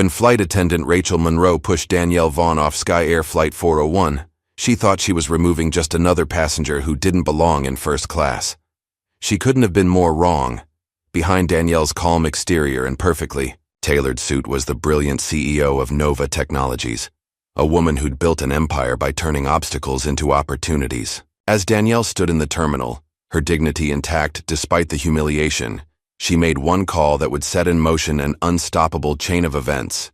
When flight attendant Rachel Monroe pushed Danielle Vaughn off Sky Air Flight 401, she thought she was removing just another passenger who didn't belong in first class. She couldn't have been more wrong. Behind Danielle's calm exterior and perfectly tailored suit was the brilliant CEO of Nova Technologies, a woman who'd built an empire by turning obstacles into opportunities. As Danielle stood in the terminal, her dignity intact despite the humiliation, she made one call that would set in motion an unstoppable chain of events.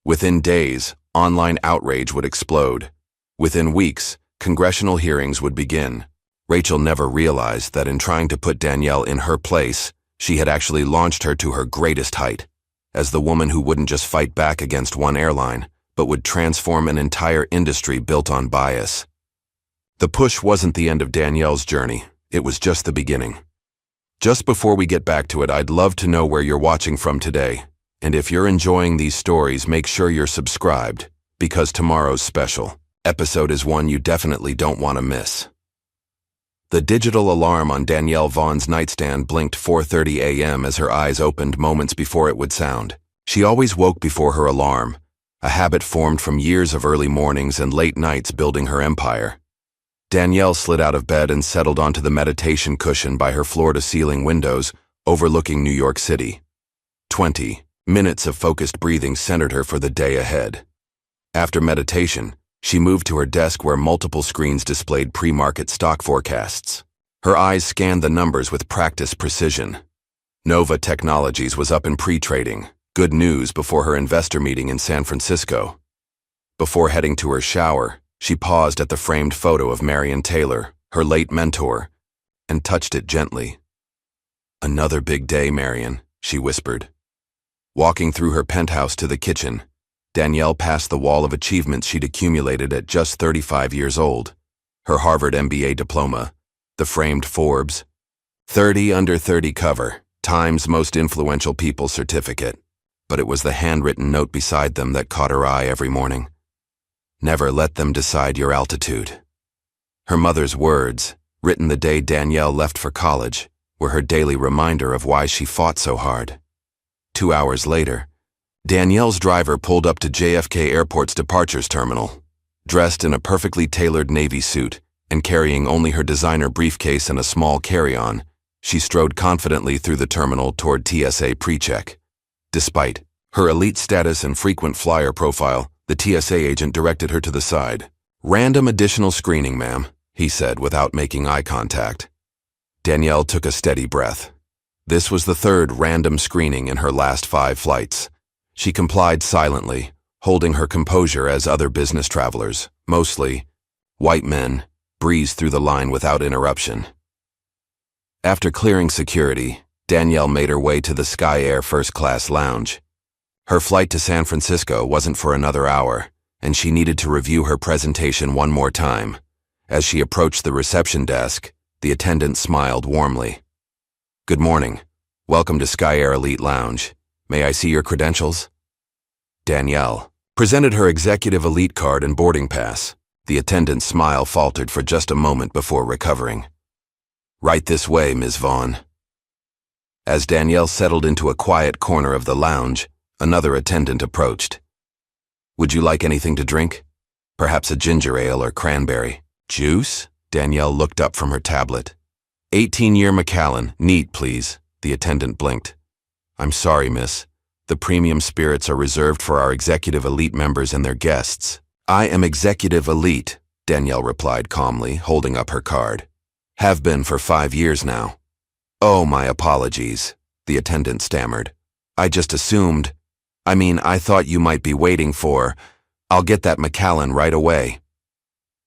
Within days, online outrage would explode. Within weeks, congressional hearings would begin. Rachel never realized that in trying to put Danielle in her place, she had actually launched her to her greatest height, as the woman who wouldn't just fight back against one airline, but would transform an entire industry built on bias. The push wasn't the end of Danielle's journey, it was just the beginning. Just before we get back to it, I'd love to know where you're watching from today. And if you're enjoying these stories, make sure you're subscribed, because tomorrow's special episode is one you definitely don't want to miss. The digital alarm on Danielle Vaughn's nightstand blinked 4:30 a.m. as her eyes opened moments before it would sound. She always woke before her alarm, a habit formed from years of early mornings and late nights building her empire. Danielle slid out of bed and settled onto the meditation cushion by her floor-to-ceiling windows overlooking New York City. 20 minutes of focused breathing centered her for the day ahead. After meditation, she moved to her desk where multiple screens displayed pre-market stock forecasts. Her eyes scanned the numbers with practiced precision. Nova Technologies was up in pre-trading, good news before her investor meeting in San Francisco. Before heading to her shower, she paused at the framed photo of Marion Taylor, her late mentor, and touched it gently. "Another big day, Marion," she whispered. Walking through her penthouse to the kitchen, Danielle passed the wall of achievements she'd accumulated at just 35 years old. Her Harvard MBA diploma, the framed Forbes 30 Under 30 cover, Time's Most Influential People certificate. But it was the handwritten note beside them that caught her eye every morning. "Never let them decide your altitude." Her mother's words, written the day Danielle left for college, were her daily reminder of why she fought so hard. 2 hours later, Danielle's driver pulled up to JFK Airport's departures terminal. Dressed in a perfectly tailored Navy suit and carrying only her designer briefcase and a small carry-on, she strode confidently through the terminal toward TSA pre-check. Despite her elite status and frequent flyer profile, the TSA agent directed her to the side. "Random additional screening, ma'am," he said without making eye contact. Danielle took a steady breath. This was the third random screening in her last 5 flights. She complied silently, holding her composure as other business travelers, mostly white men, breezed through the line without interruption. After clearing security, Danielle made her way to the Sky Air first-class lounge. Her flight to San Francisco wasn't for another hour, and she needed to review her presentation one more time. As she approached the reception desk, the attendant smiled warmly. "Good morning. Welcome to Sky Air Elite Lounge. May I see your credentials?" Danielle presented her executive elite card and boarding pass. The attendant's smile faltered for just a moment before recovering. "Right this way, Ms. Vaughn." As Danielle settled into a quiet corner of the lounge, another attendant approached. "Would you like anything to drink? Perhaps a ginger ale or cranberry juice?" Danielle looked up from her tablet. 18-year Macallan, neat, please," the attendant blinked. "I'm sorry, miss. The premium spirits are reserved for our executive elite members and their guests." "I am executive elite," Danielle replied calmly, holding up her card. "Have been for 5 years now." "Oh, my apologies," the attendant stammered. "I just assumed. I thought you might be waiting for. I'll get that Macallan right away."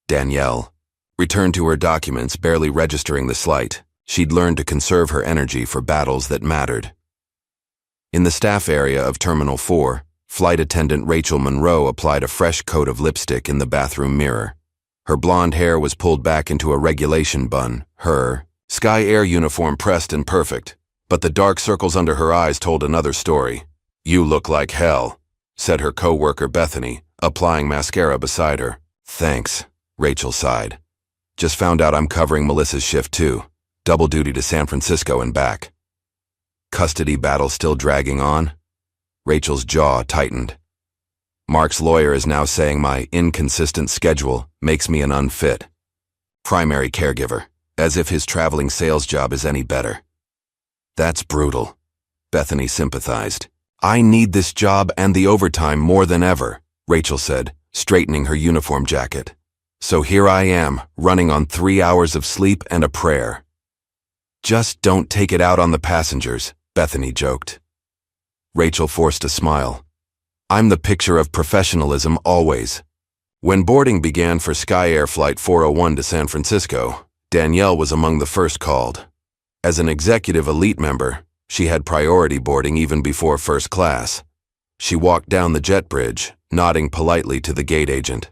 Danielle returned to her documents, barely registering the slight. She'd learned to conserve her energy for battles that mattered. In the staff area of Terminal 4, flight attendant Rachel Monroe applied a fresh coat of lipstick in the bathroom mirror. Her blonde hair was pulled back into a regulation bun, her Sky Air uniform pressed and perfect, but the dark circles under her eyes told another story. "You look like hell," said her co-worker Bethany, applying mascara beside her. "Thanks," Rachel sighed. "Just found out I'm covering Melissa's shift too. Double duty to San Francisco and back." "Custody battle still dragging on?" Rachel's jaw tightened. Mark's lawyer is now saying my inconsistent schedule makes me an unfit primary caregiver, as if his traveling sales job is any better. That's brutal. Bethany sympathized. I need this job and the overtime more than ever, Rachel said, straightening her uniform jacket. So here I am, running on 3 hours of sleep and a prayer. Just don't take it out on the passengers, Bethany joked. Rachel forced a smile. I'm the picture of professionalism always. When boarding began for Sky Air Flight 401 to San Francisco, Danielle was among the first called. As an executive elite member, she had priority boarding even before first class. She walked down the jet bridge, nodding politely to the gate agent.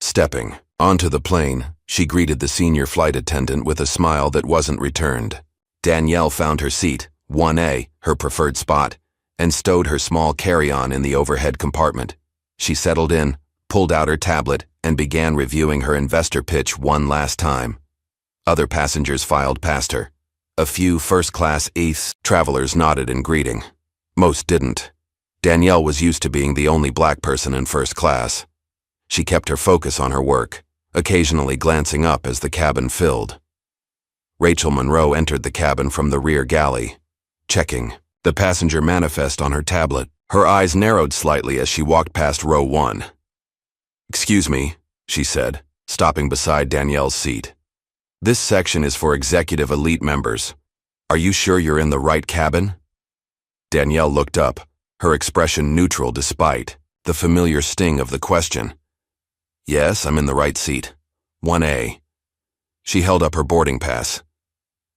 Stepping onto the plane, she greeted the senior flight attendant with a smile that wasn't returned. Danielle found her seat, 1A, her preferred spot, and stowed her small carry-on in the overhead compartment. She settled in, pulled out her tablet, and began reviewing her investor pitch one last time. Other passengers filed past her. A few first-class ETH travelers nodded in greeting. Most didn't. Danielle was used to being the only black person in first class. She kept her focus on her work, occasionally glancing up as the cabin filled. Rachel Monroe entered the cabin from the rear galley, checking the passenger manifest on her tablet. Her eyes narrowed slightly as she walked past row 1. Excuse me, she said, stopping beside Danielle's seat. This section is for executive elite members. Are you sure you're in the right cabin? Danielle looked up, her expression neutral despite the familiar sting of the question. Yes, I'm in the right seat. 1A. She held up her boarding pass.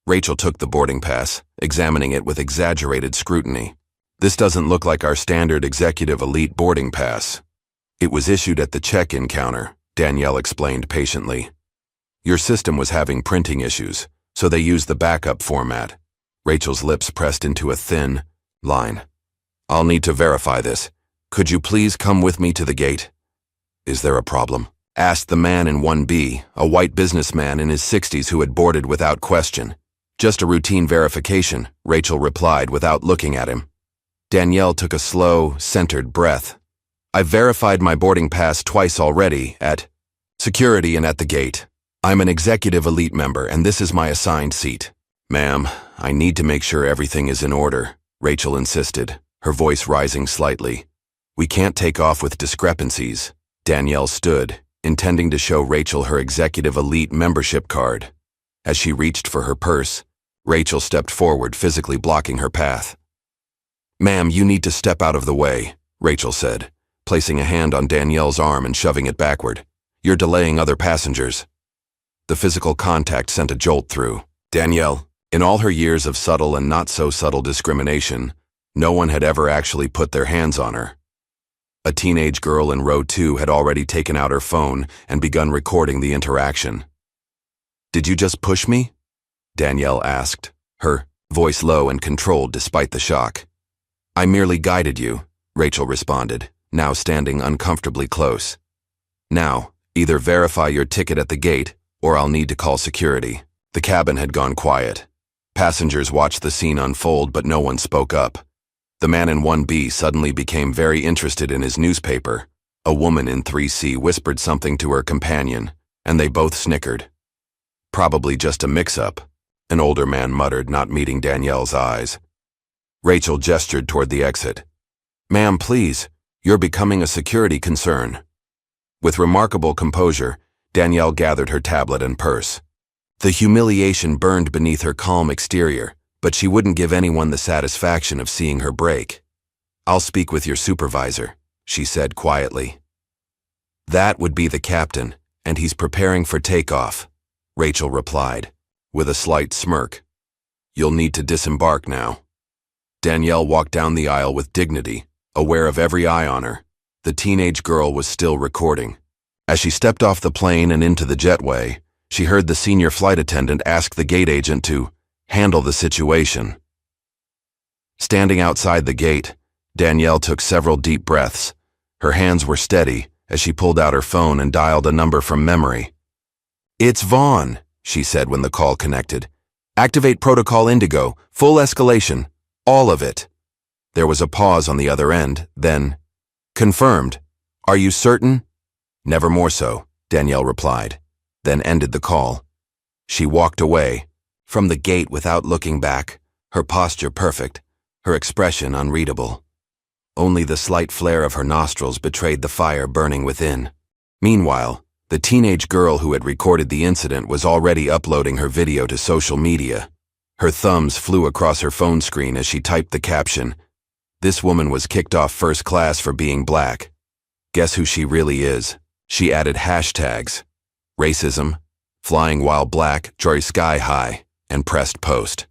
Rachel took the boarding pass, examining it with exaggerated scrutiny. This doesn't look like our standard executive elite boarding pass. It was issued at the check-in counter, Danielle explained patiently. Your system was having printing issues, so they used the backup format. Rachel's lips pressed into a thin line. I'll need to verify this. Could you please come with me to the gate? Is there a problem? Asked the man in 1B, a white businessman in his 60s who had boarded without question. Just a routine verification, Rachel replied without looking at him. Danielle took a slow, centered breath. I've verified my boarding pass twice already at security and at the gate. I'm an executive elite member and this is my assigned seat. Ma'am, I need to make sure everything is in order, Rachel insisted, her voice rising slightly. We can't take off with discrepancies. Danielle stood, intending to show Rachel her executive elite membership card. As she reached for her purse, Rachel stepped forward, physically blocking her path. Ma'am, you need to step out of the way, Rachel said, placing a hand on Danielle's arm and shoving it backward. You're delaying other passengers. The physical contact sent a jolt through. Danielle, in all her years of subtle and not so subtle discrimination, no one had ever actually put their hands on her. A teenage girl in row 2 had already taken out her phone and begun recording the interaction. Did you just push me? Danielle asked, her voice low and controlled despite the shock. I merely guided you, Rachel responded, now standing uncomfortably close. Now, either verify your ticket at the gate, or I'll need to call security. The cabin had gone quiet. Passengers watched the scene unfold, but no one spoke up. The man in 1B suddenly became very interested in his newspaper. A woman in 3C whispered something to her companion, and they both snickered. Probably just a mix-up, an older man muttered, not meeting Danielle's eyes. Rachel gestured toward the exit. Ma'am, please, you're becoming a security concern. With remarkable composure, Danielle gathered her tablet and purse. The humiliation burned beneath her calm exterior, but she wouldn't give anyone the satisfaction of seeing her break. I'll speak with your supervisor, she said quietly. That would be the captain, and he's preparing for takeoff, Rachel replied, with a slight smirk. You'll need to disembark now. Danielle walked down the aisle with dignity, aware of every eye on her. The teenage girl was still recording. As she stepped off the plane and into the jetway, she heard the senior flight attendant ask the gate agent to handle the situation. Standing outside the gate, Danielle took several deep breaths. Her hands were steady as she pulled out her phone and dialed a number from memory. It's Vaughn, she said when the call connected. Activate Protocol Indigo, full escalation, all of it. There was a pause on the other end, then, "Confirmed. Are you certain?" "Never more so," Danielle replied, then ended the call. She walked away, from the gate without looking back, her posture perfect, her expression unreadable. Only the slight flare of her nostrils betrayed the fire burning within. Meanwhile, the teenage girl who had recorded the incident was already uploading her video to social media. Her thumbs flew across her phone screen as she typed the caption, "This woman was kicked off first class for being black. Guess who she really is?" She added hashtags, racism, flying while black, joy sky high, and pressed post.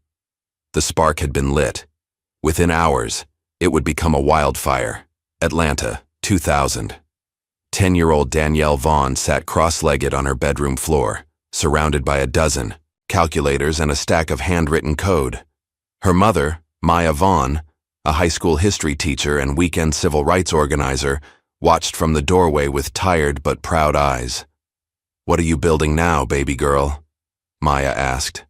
The spark had been lit. Within hours, it would become a wildfire. Atlanta, 2000. 10-year-old Danielle Vaughn sat cross-legged on her bedroom floor, surrounded by a dozen calculators and a stack of handwritten code. Her mother, Maya Vaughn, a high school history teacher and weekend civil rights organizer, watched from the doorway with tired but proud eyes. "What are you building now, baby girl?" Maya asked.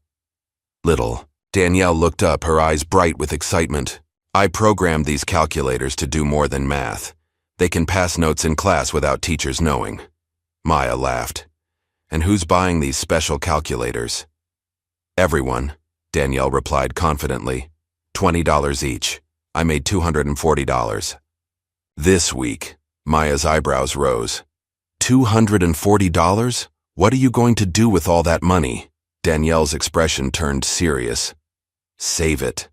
"Little." Danielle looked up, her eyes bright with excitement. "I programmed these calculators to do more than math. They can pass notes in class without teachers knowing." Maya laughed. "And who's buying these special calculators?" "Everyone," Danielle replied confidently. $20 each. I made $240. This week, Maya's eyebrows rose. $240? What are you going to do with all that money? Danielle's expression turned serious. Save it.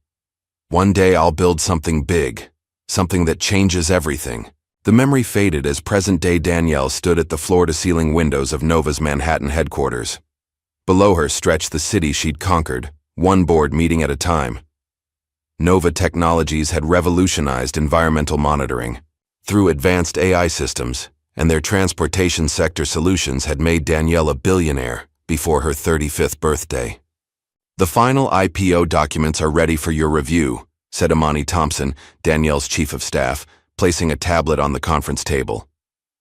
One day I'll build something big, something that changes everything. The memory faded as present-day Danielle stood at the floor-to-ceiling windows of Nova's Manhattan headquarters. Below her stretched the city she'd conquered, one board meeting at a time. Nova Technologies had revolutionized environmental monitoring. Through advanced AI systems, and their transportation sector solutions had made Danielle a billionaire before her 35th birthday. "The final IPO documents are ready for your review," said Imani Thompson, Danielle's chief of staff, placing a tablet on the conference table.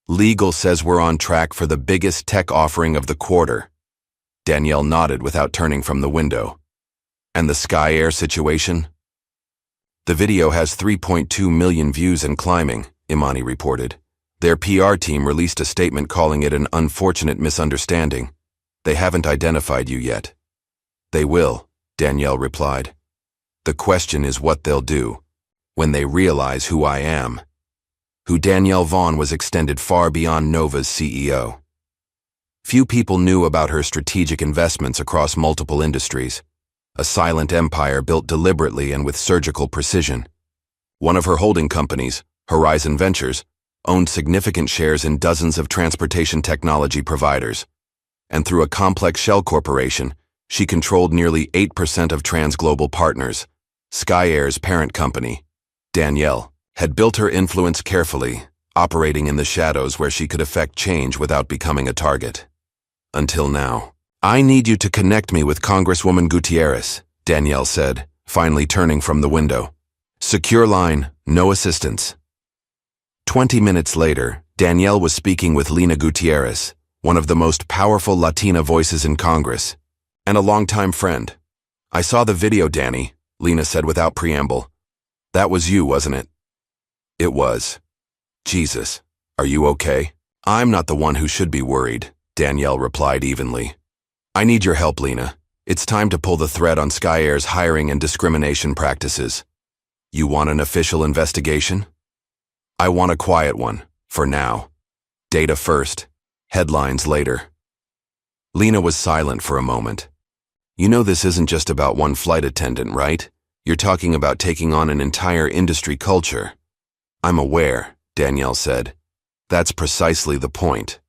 "Legal says we're on track for the biggest tech offering of the quarter." Danielle nodded without turning from the window. "And the Sky Air situation?" "The video has 3.2 million views and climbing," Imani reported. "Their PR team released a statement calling it an unfortunate misunderstanding. They haven't identified you yet." "They will," Danielle replied. "The question is what they'll do when they realize who I am." Who Danielle Vaughn was extended far beyond Nova's CEO. Few people knew about her strategic investments across multiple industries. A silent empire built deliberately and with surgical precision. One of her holding companies, Horizon Ventures, owned significant shares in dozens of transportation technology providers. And through a complex shell corporation, she controlled nearly 8% of TransGlobal Partners, Sky Air's parent company. Danielle had built her influence carefully, operating in the shadows where she could affect change without becoming a target. Until now. "I need you to connect me with Congresswoman Gutierrez," Danielle said, finally turning from the window. "Secure line, no assistance." 20 minutes later, Danielle was speaking with Lina Gutierrez, one of the most powerful Latina voices in Congress, and a longtime friend. "I saw the video, Danny," Lina said without preamble. "That was you, wasn't it?" "It was." "Jesus, are you okay?" "I'm not the one who should be worried," Danielle replied evenly. "I need your help, Lina. It's time to pull the thread on Sky Air's hiring and discrimination practices." "You want an official investigation?" "I want a quiet one, for now. Data first, headlines later." Lina was silent for a moment. "You know this isn't just about one flight attendant, right? You're talking about taking on an entire industry culture." "I'm aware," Danielle said. "That's precisely the point."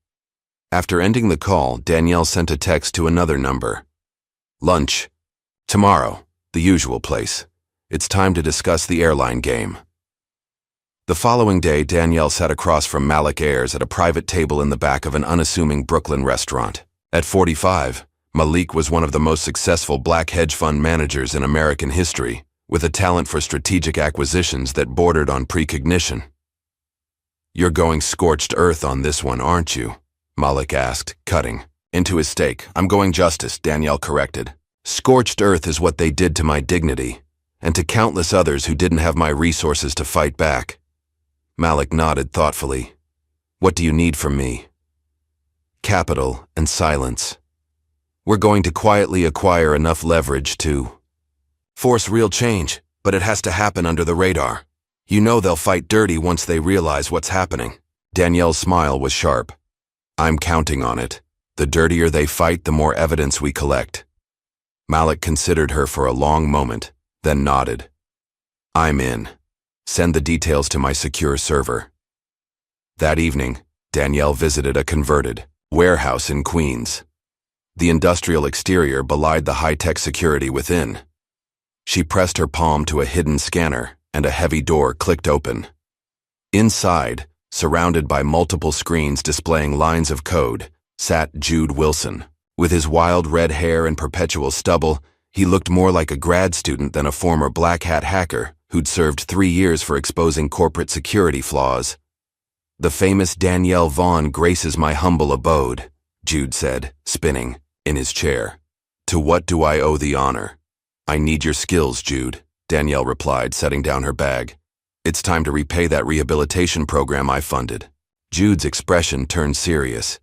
After ending the call, Danielle sent a text to another number. "Lunch. Tomorrow, the usual place. It's time to discuss the airline game." The following day, Danielle sat across from Malik Ayers at a private table in the back of an unassuming Brooklyn restaurant. At 45, Malik was one of the most successful black hedge fund managers in American history, with a talent for strategic acquisitions that bordered on precognition. "You're going scorched earth on this one, aren't you?" Malik asked, cutting into his steak. "I'm going justice," Danielle corrected. "Scorched earth is what they did to my dignity, and to countless others who didn't have my resources to fight back. Malik nodded thoughtfully. What do you need from me? Capital and silence. We're going to quietly acquire enough leverage to force real change, but it has to happen under the radar. You know they'll fight dirty once they realize what's happening. Danielle's smile was sharp. I'm counting on it. The dirtier they fight, the more evidence we collect. Malik considered her for a long moment, then nodded. I'm in. Send the details to my secure server. That evening, Danielle visited a converted warehouse in Queens. The industrial exterior belied the high-tech security within. She pressed her palm to a hidden scanner, and a heavy door clicked open. Inside, surrounded by multiple screens displaying lines of code, sat Jude Wilson. With his wild red hair and perpetual stubble, he looked more like a grad student than a former black hat hacker who'd served 3 years for exposing corporate security flaws. The famous Danielle Vaughn graces my humble abode, Jude said, spinning in his chair. To what do I owe the honor? I need your skills, Jude, Danielle replied, setting down her bag. It's time to repay that rehabilitation program I funded. Jude's expression turned serious.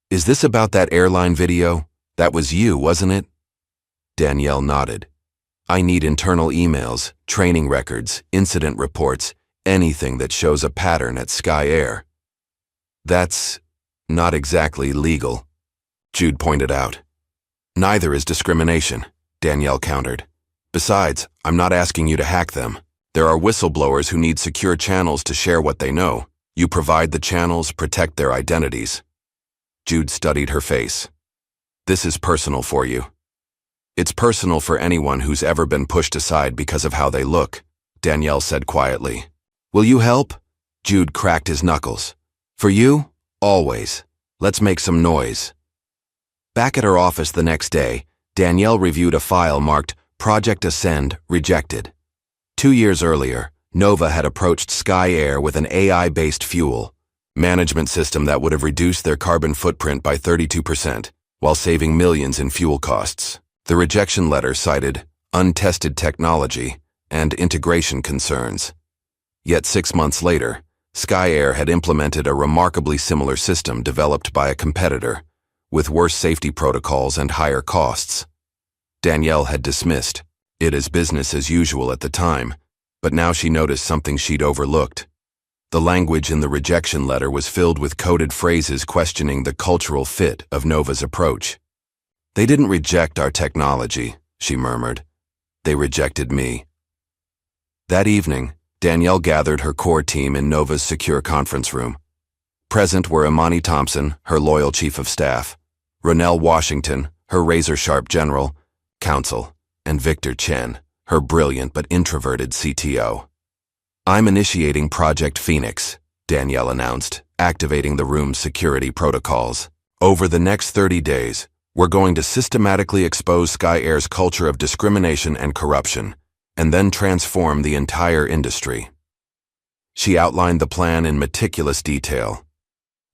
Is this about that airline video? That was you, wasn't it? Danielle nodded. I need internal emails, training records, incident reports, anything that shows a pattern at Sky Air. That's not exactly legal, Jude pointed out. Neither is discrimination, Danielle countered. Besides, I'm not asking you to hack them. There are whistleblowers who need secure channels to share what they know. You provide the channels, protect their identities. Jude studied her face. This is personal for you. It's personal for anyone who's ever been pushed aside because of how they look, Danielle said quietly. Will you help? Jude cracked his knuckles. For you? Always. Let's make some noise. Back at her office the next day, Danielle reviewed a file marked Project Ascend Rejected. 2 years earlier, Nova had approached Sky Air with an AI-based fuel management system that would have reduced their carbon footprint by 32%, while saving millions in fuel costs. The rejection letter cited untested technology and integration concerns. Yet 6 months later, Sky Air had implemented a remarkably similar system developed by a competitor, with worse safety protocols and higher costs. Danielle had dismissed it as business as usual at the time, but now she noticed something she'd overlooked. The language in the rejection letter was filled with coded phrases questioning the cultural fit of Nova's approach. They didn't reject our technology, she murmured. They rejected me. That evening, Danielle gathered her core team in Nova's secure conference room. Present were Imani Thompson, her loyal chief of staff, Ronell Washington, her razor-sharp general, counsel, and Victor Chen, her brilliant but introverted CTO. I'm initiating Project Phoenix, Danielle announced, activating the room's security protocols. Over the next 30 days, we're going to systematically expose Sky Air's culture of discrimination and corruption, and then transform the entire industry. She outlined the plan in meticulous detail.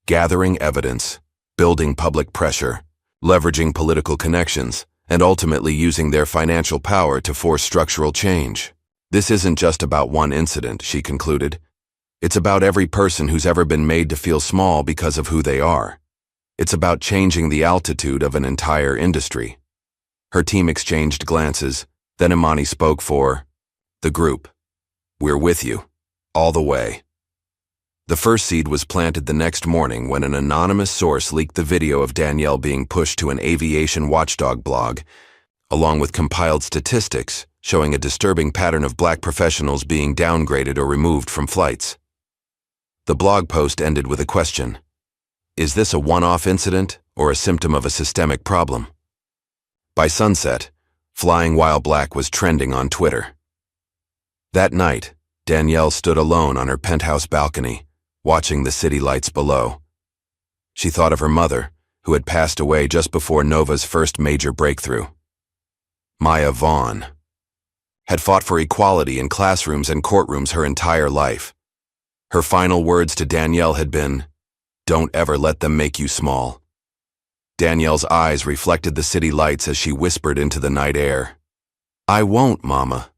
Gathering evidence, building public pressure, leveraging political connections, and ultimately using their financial power to force structural change. This isn't just about one incident, she concluded. It's about every person who's ever been made to feel small because of who they are. It's about changing the altitude of an entire industry. Her team exchanged glances, then Imani spoke for the group. We're with you, all the way. The first seed was planted the next morning when an anonymous source leaked the video of Danielle being pushed to an aviation watchdog blog, along with compiled statistics showing a disturbing pattern of black professionals being downgraded or removed from flights. The blog post ended with a question. Is this a one-off incident or a symptom of a systemic problem? By sunset, Flying While Black was trending on Twitter. That night, Danielle stood alone on her penthouse balcony, watching the city lights below. She thought of her mother, who had passed away just before Nova's first major breakthrough. Maya Vaughn had fought for equality in classrooms and courtrooms her entire life. Her final words to Danielle had been, "Don't ever let them make you small." Danielle's eyes reflected the city lights as she whispered into the night air, "I won't, Mama."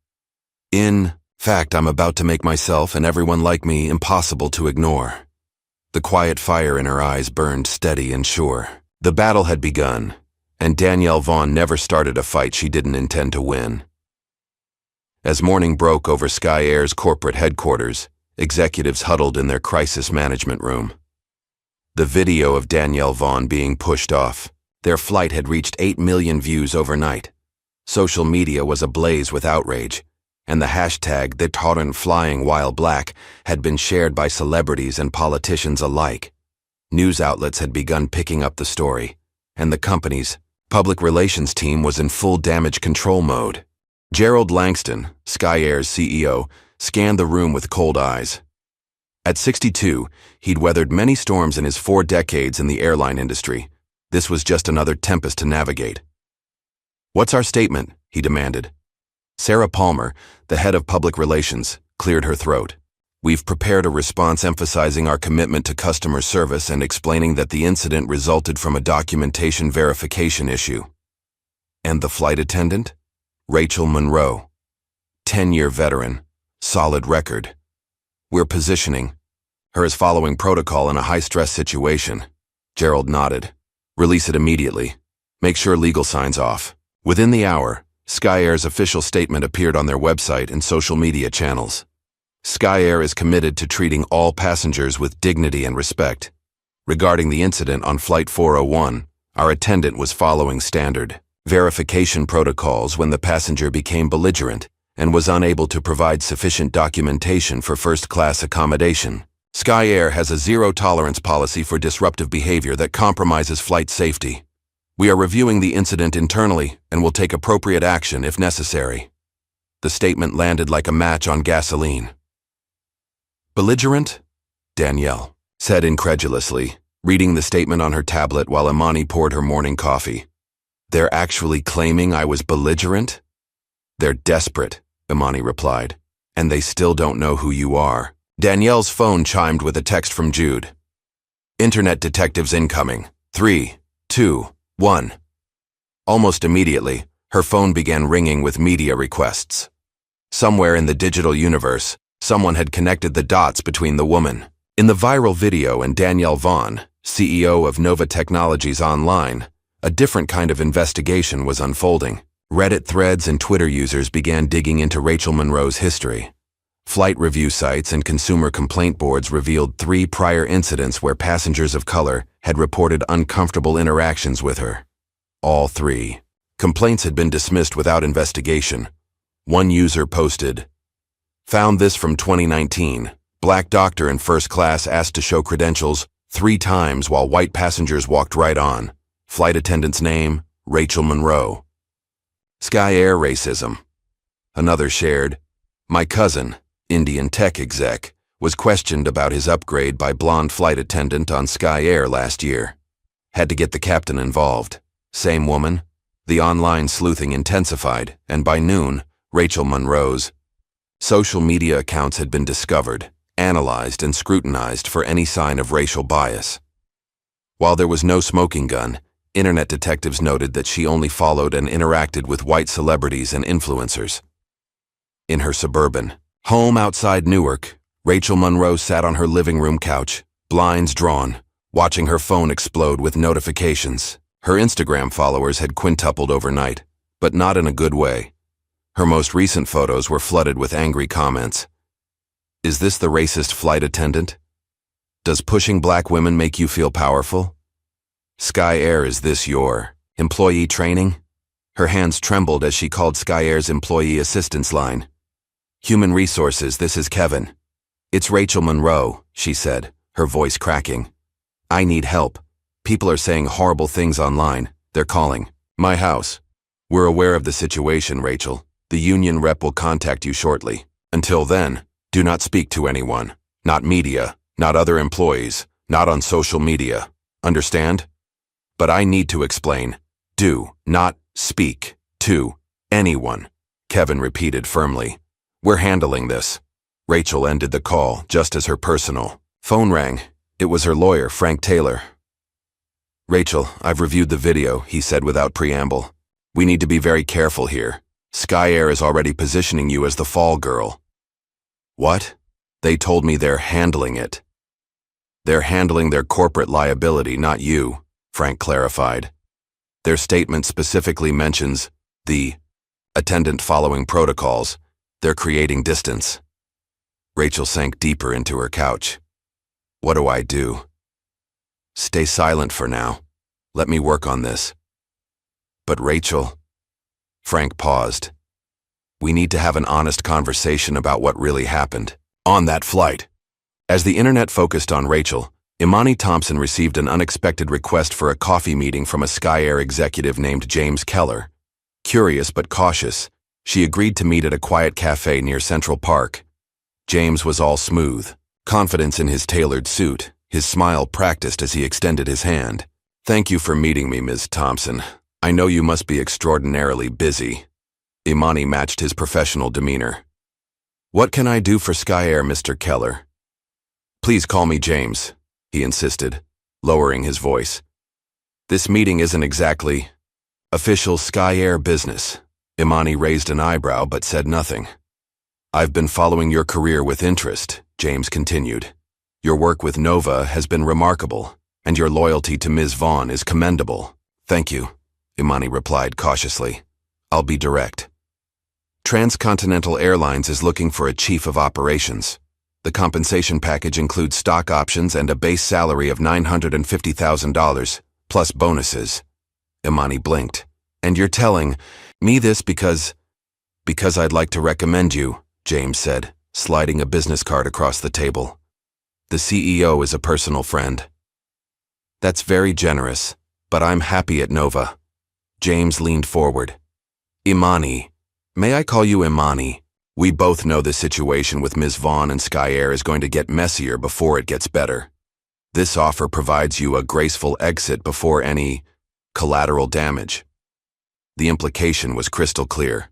In fact, I'm about to make myself and everyone like me impossible to ignore. The quiet fire in her eyes burned steady and sure. The battle had begun, and Danielle Vaughn never started a fight she didn't intend to win. As morning broke over Sky Air's corporate headquarters, executives huddled in their crisis management room. The video of Danielle Vaughn being pushed off. Their flight had reached 8 million views overnight. Social media was ablaze with outrage, and the hashtag #TheTaurenFlyingWhileBlack had been shared by celebrities and politicians alike. News outlets had begun picking up the story, and the company's public relations team was in full damage control mode. Gerald Langston, Sky Air's CEO, scanned the room with cold eyes. At 62, he'd weathered many storms in his 4 decades in the airline industry. This was just another tempest to navigate. "What's our statement?" he demanded. Sarah Palmer, the head of public relations, cleared her throat. "We've prepared a response emphasizing our commitment to customer service and explaining that the incident resulted from a documentation verification issue." And the flight attendant? Rachel Monroe. 10-year veteran. Solid record. "We're positioning her as following protocol in a high-stress situation." Gerald nodded. "Release it immediately. Make sure legal signs off." Within the hour, Sky Air's official statement appeared on their website and social media channels. Sky Air is committed to treating all passengers with dignity and respect. Regarding the incident on Flight 401, our attendant was following standard verification protocols when the passenger became belligerent and was unable to provide sufficient documentation for first-class accommodation. Sky Air has a zero-tolerance policy for disruptive behavior that compromises flight safety. We are reviewing the incident internally and will take appropriate action if necessary. The statement landed like a match on gasoline. "Belligerent?" Danielle said incredulously, reading the statement on her tablet while Imani poured her morning coffee. "They're actually claiming I was belligerent?" "They're desperate," Imani replied, "and they still don't know who you are." Danielle's phone chimed with a text from Jude. "Internet detectives incoming. 3, 2, 1. Almost immediately, her phone began ringing with media requests. Somewhere in the digital universe, someone had connected the dots between the woman. In the viral video and Danielle Vaughn, CEO of Nova Technologies Online, a different kind of investigation was unfolding. Reddit threads and Twitter users began digging into Rachel Monroe's history. Flight review sites and consumer complaint boards revealed 3 prior incidents where passengers of color had reported uncomfortable interactions with her. All 3 complaints had been dismissed without investigation. One user posted, "Found this from 2019. Black doctor in first class asked to show credentials 3 times while white passengers walked right on. Flight attendant's name, Rachel Monroe." Sky Air racism. Another shared, "My cousin, Indian tech exec, was questioned about his upgrade by blonde flight attendant on Sky Air last year. Had to get the captain involved. Same woman." The online sleuthing intensified, and by noon, Rachel Monroe's social media accounts had been discovered, analyzed, and scrutinized for any sign of racial bias. While there was no smoking gun, internet detectives noted that she only followed and interacted with white celebrities and influencers. In her suburban home outside Newark, Rachel Monroe sat on her living room couch, blinds drawn, watching her phone explode with notifications. Her Instagram followers had quintupled overnight, but not in a good way. Her most recent photos were flooded with angry comments. "Is this the racist flight attendant? Does pushing black women make you feel powerful? Sky Air, is this your employee training?" Her hands trembled as she called Sky Air's employee assistance line. "Human resources, this is Kevin." "It's Rachel Monroe," she said, her voice cracking. "I need help. People are saying horrible things online. They're calling my house." "We're aware of the situation, Rachel. The union rep will contact you shortly. Until then, do not speak to anyone. Not media, not other employees, not on social media. Understand? But I need to explain. Do not speak to anyone," Kevin repeated firmly. "We're handling this." Rachel ended the call just as her personal phone rang. It was her lawyer, Frank Taylor. "Rachel, I've reviewed the video," he said without preamble. "We need to be very careful here. Sky Air is already positioning you as the fall girl. What? They told me they're handling it. They're handling their corporate liability, not you, Frank clarified. Their statement specifically mentions the attendant following protocols. They're creating distance. Rachel sank deeper into her couch. What do I do? Stay silent for now. Let me work on this. But Rachel... Frank paused. We need to have an honest conversation about what really happened on that flight. As the internet focused on Rachel, Imani Thompson received an unexpected request for a coffee meeting from a Sky Air executive named James Keller. Curious but cautious, she agreed to meet at a quiet cafe near Central Park. James was all smooth, confidence in his tailored suit, his smile practiced as he extended his hand. Thank you for meeting me, Ms. Thompson. I know you must be extraordinarily busy. Imani matched his professional demeanor. What can I do for Sky Air, Mr. Keller? Please call me James, he insisted, lowering his voice. This meeting isn't exactly official Sky Air business. Imani raised an eyebrow but said nothing. I've been following your career with interest, James continued. Your work with Nova has been remarkable, and your loyalty to Ms. Vaughn is commendable. Thank you, Imani replied cautiously. I'll be direct. Transcontinental Airlines is looking for a chief of operations. The compensation package includes stock options and a base salary of $950,000, plus bonuses. Imani blinked. And you're telling me this because I'd like to recommend you, James said, sliding a business card across the table. The CEO is a personal friend. That's very generous, but I'm happy at Nova. James leaned forward. Imani. May I call you Imani? We both know the situation with Ms. Vaughn and Sky Air is going to get messier before it gets better. This offer provides you a graceful exit before any collateral damage. The implication was crystal clear.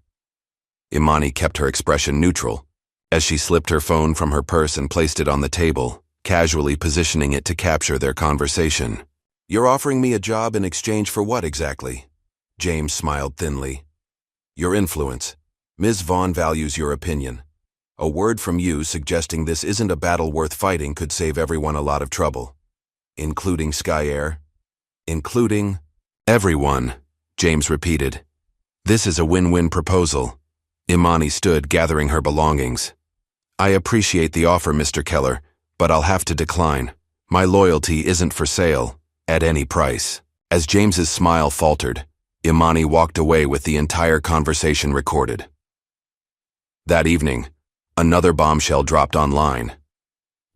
Imani kept her expression neutral, as she slipped her phone from her purse and placed it on the table, casually positioning it to capture their conversation. You're offering me a job in exchange for what exactly? James smiled thinly. Your influence. Ms. Vaughn values your opinion. A word from you suggesting this isn't a battle worth fighting could save everyone a lot of trouble. Including Sky Air? Including everyone, James repeated. This is a win-win proposal. Imani stood, gathering her belongings. I appreciate the offer, Mr. Keller, but I'll have to decline. My loyalty isn't for sale, at any price. As James's smile faltered, Imani walked away with the entire conversation recorded. That evening, another bombshell dropped online.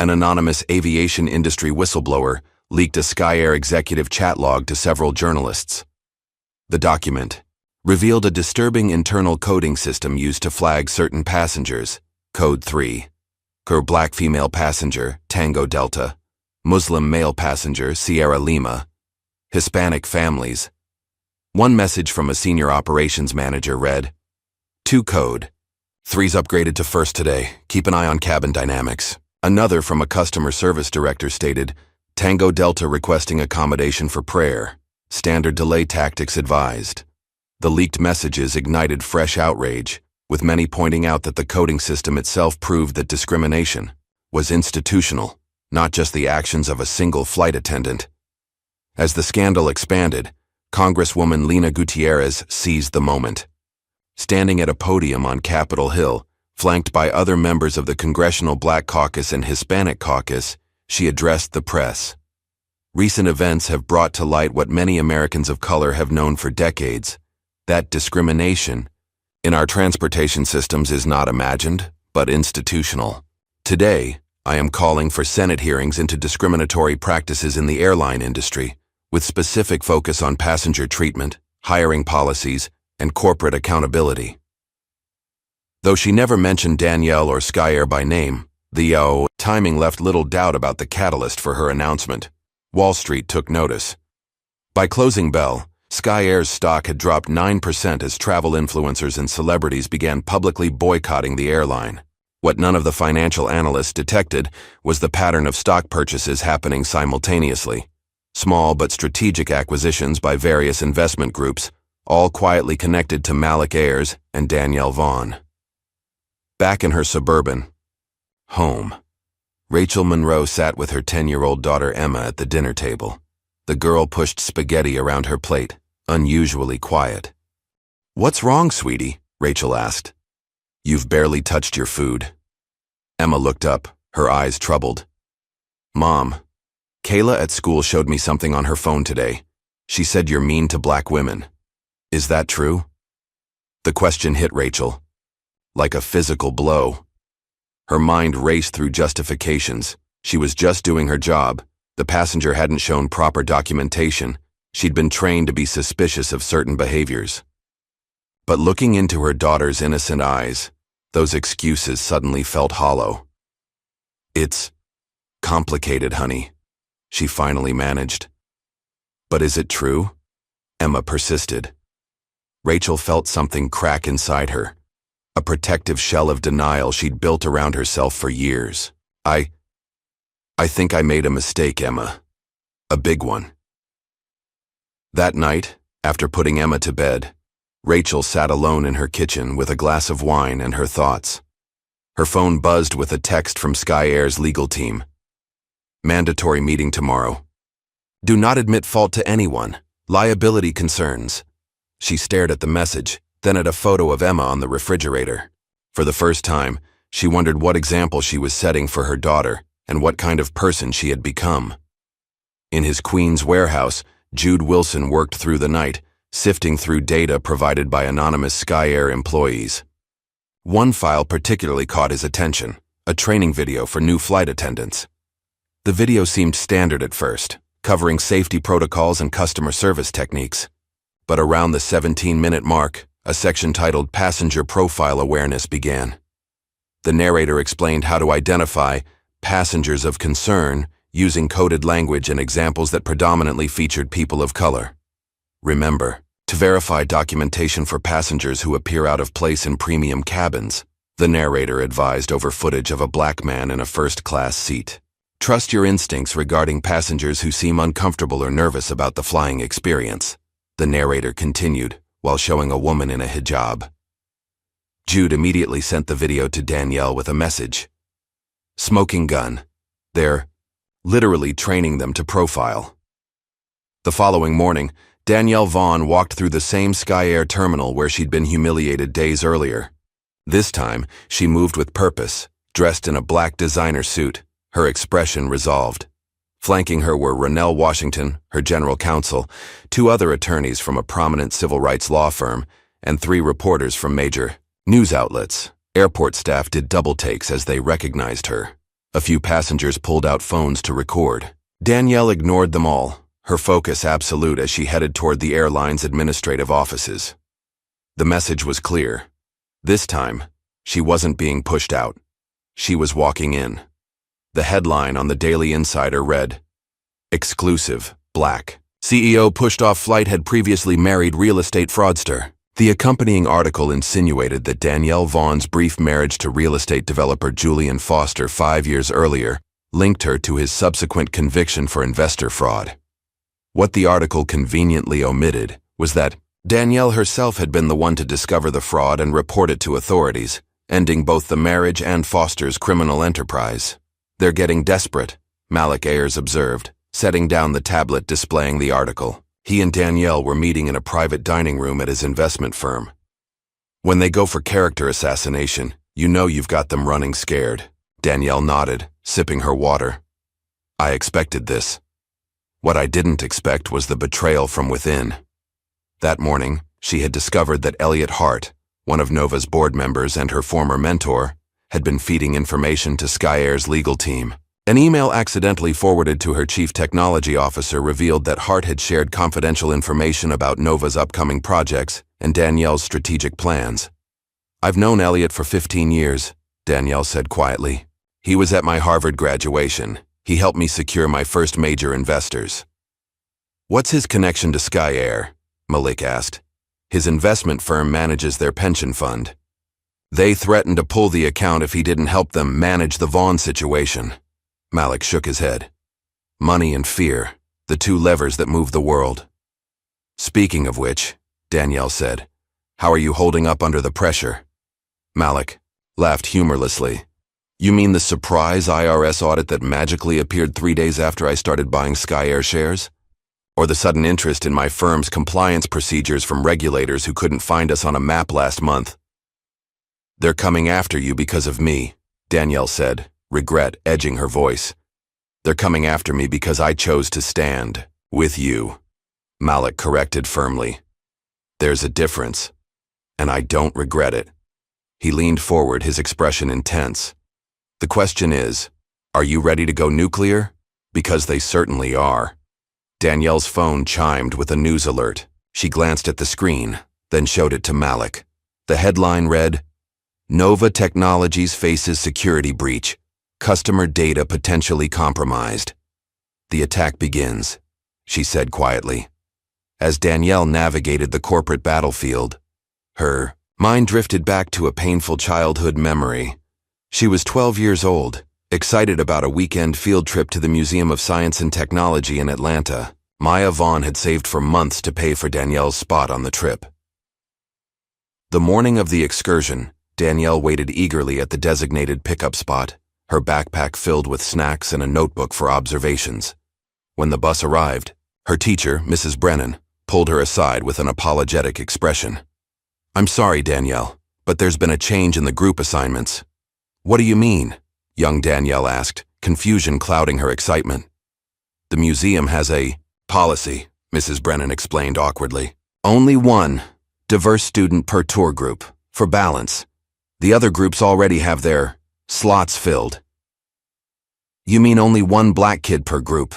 An anonymous aviation industry whistleblower leaked a Sky Air executive chat log to several journalists. The document revealed a disturbing internal coding system used to flag certain passengers. Code 3. Black female passenger, Tango Delta. Muslim male passenger, Sierra Lima. Hispanic families. One message from a senior operations manager read, 2 code. 3's upgraded to first today. Keep an eye on cabin dynamics. Another from a customer service director stated, Tango Delta requesting accommodation for prayer. Standard delay tactics advised. The leaked messages ignited fresh outrage, with many pointing out that the coding system itself proved that discrimination was institutional, not just the actions of a single flight attendant. As the scandal expanded, Congresswoman Lena Gutierrez seized the moment. Standing at a podium on Capitol Hill, flanked by other members of the Congressional Black Caucus and Hispanic Caucus, she addressed the press. Recent events have brought to light what many Americans of color have known for decades, that discrimination in our transportation systems is not imagined, but institutional. Today, I am calling for Senate hearings into discriminatory practices in the airline industry, with specific focus on passenger treatment, hiring policies, and corporate accountability. Though she never mentioned Danielle or Sky Air by name, the timing left little doubt about the catalyst for her announcement. Wall Street took notice. By closing bell, Sky Air's stock had dropped 9% as travel influencers and celebrities began publicly boycotting the airline. What none of the financial analysts detected was the pattern of stock purchases happening simultaneously. Small but strategic acquisitions by various investment groups, all quietly connected to Malik Ayers and Danielle Vaughn. Back in her suburban home, Rachel Monroe sat with her 10-year-old daughter Emma at the dinner table. The girl pushed spaghetti around her plate, unusually quiet. "What's wrong, sweetie?" Rachel asked. "You've barely touched your food." Emma looked up, her eyes troubled. "Mom, Kayla at school showed me something on her phone today. She said you're mean to black women. Is that true?" The question hit Rachel like a physical blow. Her mind raced through justifications. She was just doing her job. The passenger hadn't shown proper documentation. She'd been trained to be suspicious of certain behaviors. But looking into her daughter's innocent eyes, those excuses suddenly felt hollow. "It's complicated, honey," she finally managed. "But is it true?" Emma persisted. Rachel felt something crack inside her, a protective shell of denial she'd built around herself for years. I think I made a mistake, Emma. A big one." That night, after putting Emma to bed, Rachel sat alone in her kitchen with a glass of wine and her thoughts. Her phone buzzed with a text from Sky Air's legal team. "Mandatory meeting tomorrow. Do not admit fault to anyone. Liability concerns." She stared at the message, then at a photo of Emma on the refrigerator. For the first time, she wondered what example she was setting for her daughter and what kind of person she had become. In his Queens warehouse, Jude Wilson worked through the night, sifting through data provided by anonymous Sky Air employees. One file particularly caught his attention, a training video for new flight attendants. The video seemed standard at first, covering safety protocols and customer service techniques. But around the 17-minute mark, a section titled Passenger Profile Awareness began. The narrator explained how to identify passengers of concern using coded language and examples that predominantly featured people of color. Remember, to verify documentation for passengers who appear out of place in premium cabins, the narrator advised over footage of a black man in a first-class seat. Trust your instincts regarding passengers who seem uncomfortable or nervous about the flying experience, the narrator continued, while showing a woman in a hijab. Jude immediately sent the video to Danielle with a message. "Smoking gun. They're literally training them to profile." The following morning, Danielle Vaughn walked through the same Sky Air terminal where she'd been humiliated days earlier. This time, she moved with purpose, dressed in a black designer suit, her expression resolved. Flanking her were Ronell Washington, her general counsel, 2 other attorneys from a prominent civil rights law firm, and 3 reporters from major news outlets. Airport staff did double takes as they recognized her. A few passengers pulled out phones to record. Danielle ignored them all, her focus absolute as she headed toward the airline's administrative offices. The message was clear. This time, she wasn't being pushed out. She was walking in. The headline on the Daily Insider read, "Exclusive, Black. CEO pushed off flight had previously married real estate fraudster." The accompanying article insinuated that Danielle Vaughn's brief marriage to real estate developer Julian Foster 5 years earlier linked her to his subsequent conviction for investor fraud. What the article conveniently omitted was that Danielle herself had been the one to discover the fraud and report it to authorities, ending both the marriage and Foster's criminal enterprise. "They're getting desperate," Malik Ayers observed, setting down the tablet displaying the article. He and Danielle were meeting in a private dining room at his investment firm. "When they go for character assassination, you know you've got them running scared." Danielle nodded, sipping her water. "I expected this. What I didn't expect was the betrayal from within." That morning, she had discovered that Elliot Hart, one of Nova's board members and her former mentor, had been feeding information to Sky Air's legal team. An email accidentally forwarded to her chief technology officer revealed that Hart had shared confidential information about Nova's upcoming projects and Danielle's strategic plans. "I've known Elliot for 15 years, Danielle said quietly. "He was at my Harvard graduation. He helped me secure my first major investors." "What's his connection to Sky Air?" Malik asked. "His investment firm manages their pension fund. They threatened to pull the account if he didn't help them manage the Vaughn situation." Malik shook his head. "Money and fear, the 2 levers that move the world." "Speaking of which," Danielle said. How are you holding up under the pressure? Malik laughed humorlessly. You mean the surprise IRS audit that magically appeared 3 days after I started buying Sky Air shares? Or the sudden interest in my firm's compliance procedures from regulators who couldn't find us on a map last month? They're coming after you because of me, Danielle said, regret edging her voice. They're coming after me because I chose to stand with you, Malik corrected firmly. There's a difference, and I don't regret it. He leaned forward, his expression intense. The question is, are you ready to go nuclear? Because they certainly are. Danielle's phone chimed with a news alert. She glanced at the screen, then showed it to Malik. The headline read, Nova Technologies faces security breach. Customer data potentially compromised. The attack begins, she said quietly. As Danielle navigated the corporate battlefield, her mind drifted back to a painful childhood memory. She was 12 years old, excited about a weekend field trip to the Museum of Science and Technology in Atlanta. Maya Vaughn had saved for months to pay for Danielle's spot on the trip. The morning of the excursion, Danielle waited eagerly at the designated pickup spot, her backpack filled with snacks and a notebook for observations. When the bus arrived, her teacher, Mrs. Brennan, pulled her aside with an apologetic expression. I'm sorry, Danielle, but there's been a change in the group assignments. What do you mean? Young Danielle asked, confusion clouding her excitement. The museum has a policy, Mrs. Brennan explained awkwardly. Only one diverse student per tour group, for balance. The other groups already have their slots filled. You mean only one black kid per group,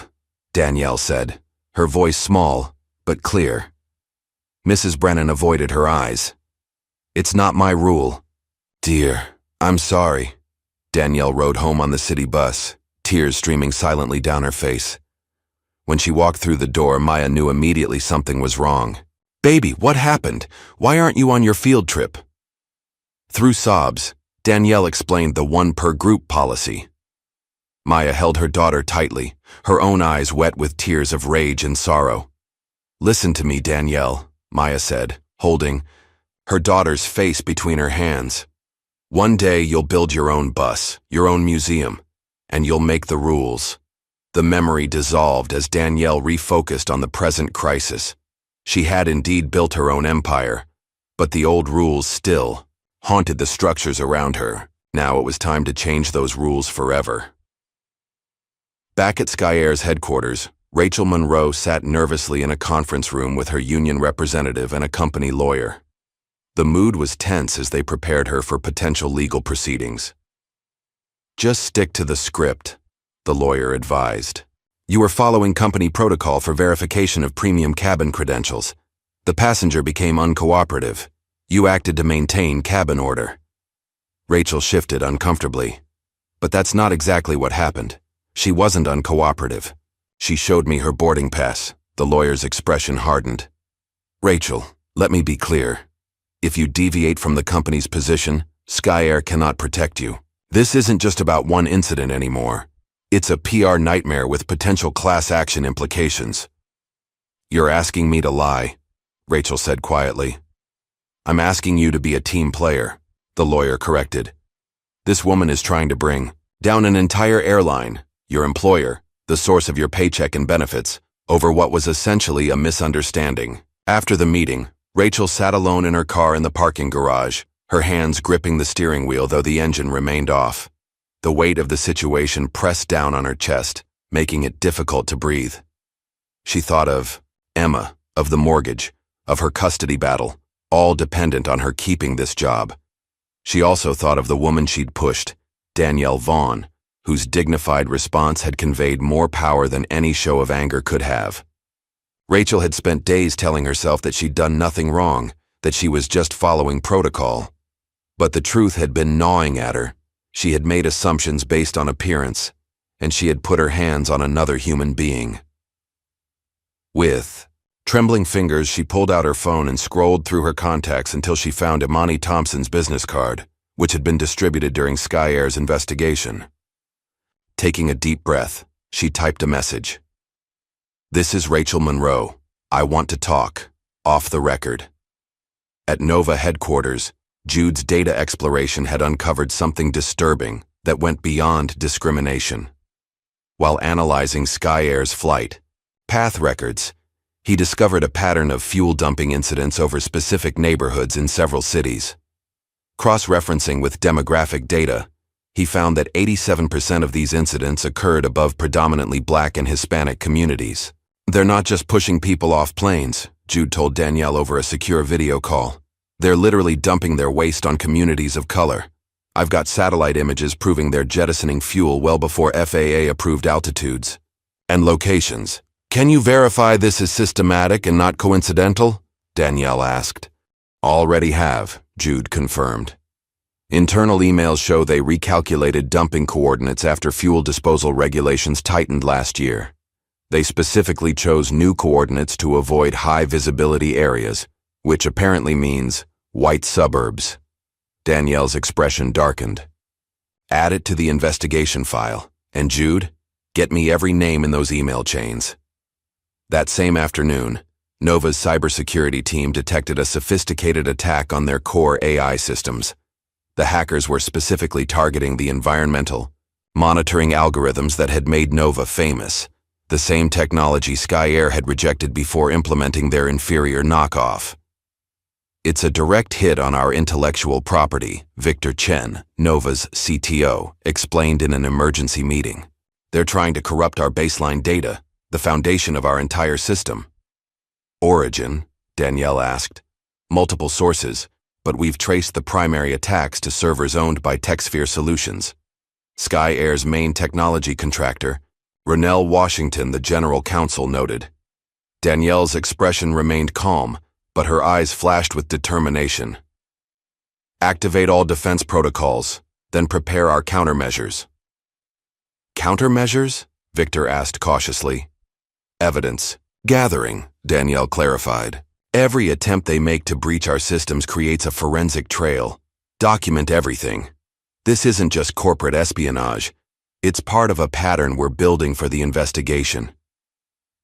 Danielle said, her voice small but clear. Mrs. Brennan avoided her eyes. It's not my rule. Dear, I'm sorry. Danielle rode home on the city bus, tears streaming silently down her face. When she walked through the door, Maya knew immediately something was wrong. Baby, what happened? Why aren't you on your field trip? Through sobs, Danielle explained the one per group policy. Maya held her daughter tightly, her own eyes wet with tears of rage and sorrow. Listen to me, Danielle, Maya said, holding her daughter's face between her hands. One day you'll build your own bus, your own museum, and you'll make the rules. The memory dissolved as Danielle refocused on the present crisis. She had indeed built her own empire, but the old rules still haunted the structures around her. Now it was time to change those rules forever. Back at Sky Air's headquarters, Rachel Monroe sat nervously in a conference room with her union representative and a company lawyer. The mood was tense as they prepared her for potential legal proceedings. Just stick to the script, the lawyer advised. You were following company protocol for verification of premium cabin credentials. The passenger became uncooperative. You acted to maintain cabin order. Rachel shifted uncomfortably. But that's not exactly what happened. She wasn't uncooperative. She showed me her boarding pass. The lawyer's expression hardened. Rachel, let me be clear. If you deviate from the company's position, Sky Air cannot protect you. This isn't just about one incident anymore. It's a PR nightmare with potential class action implications. You're asking me to lie, Rachel said quietly. I'm asking you to be a team player, the lawyer corrected. This woman is trying to bring down an entire airline, your employer, the source of your paycheck and benefits, over what was essentially a misunderstanding. After the meeting, Rachel sat alone in her car in the parking garage, her hands gripping the steering wheel though the engine remained off. The weight of the situation pressed down on her chest, making it difficult to breathe. She thought of Emma, of the mortgage, of her custody battle, all dependent on her keeping this job. She also thought of the woman she'd pushed, Danielle Vaughn, whose dignified response had conveyed more power than any show of anger could have. Rachel had spent days telling herself that she'd done nothing wrong, that she was just following protocol. But the truth had been gnawing at her. She had made assumptions based on appearance, and she had put her hands on another human being. With trembling fingers, she pulled out her phone and scrolled through her contacts until she found Imani Thompson's business card, which had been distributed during Sky Air's investigation. Taking a deep breath, she typed a message. This is Rachel Monroe. I want to talk. Off the record. At Nova headquarters, Jude's data exploration had uncovered something disturbing that went beyond discrimination. While analyzing Sky Air's flight path records, he discovered a pattern of fuel dumping incidents over specific neighborhoods in several cities. Cross-referencing with demographic data, he found that 87% of these incidents occurred above predominantly Black and Hispanic communities. "They're not just pushing people off planes," Jude told Danielle over a secure video call. "They're literally dumping their waste on communities of color. I've got satellite images proving they're jettisoning fuel well before FAA-approved altitudes and locations." "Can you verify this is systematic and not coincidental?" Danielle asked. "Already have," Jude confirmed. Internal emails show they recalculated dumping coordinates after fuel disposal regulations tightened last year. They specifically chose new coordinates to avoid high-visibility areas, which apparently means white suburbs. Danielle's expression darkened. "Add it to the investigation file, and Jude, get me every name in those email chains." That same afternoon, Nova's cybersecurity team detected a sophisticated attack on their core AI systems. The hackers were specifically targeting the environmental monitoring algorithms that had made Nova famous, the same technology Sky Air had rejected before implementing their inferior knockoff. "It's a direct hit on our intellectual property," Victor Chen, Nova's CTO, explained in an emergency meeting. "They're trying to corrupt our baseline data, the foundation of our entire system." "Origin?" Danielle asked. "Multiple sources, but we've traced the primary attacks to servers owned by TechSphere Solutions. Sky Air's main technology contractor, Ronell Washington, the general counsel, noted. Danielle's expression remained calm, but her eyes flashed with determination. "Activate all defense protocols, then prepare our countermeasures." "Countermeasures?" Victor asked cautiously. "Evidence gathering," Danielle clarified. "Every attempt they make to breach our systems creates a forensic trail. Document everything. This isn't just corporate espionage. It's part of a pattern we're building for the investigation."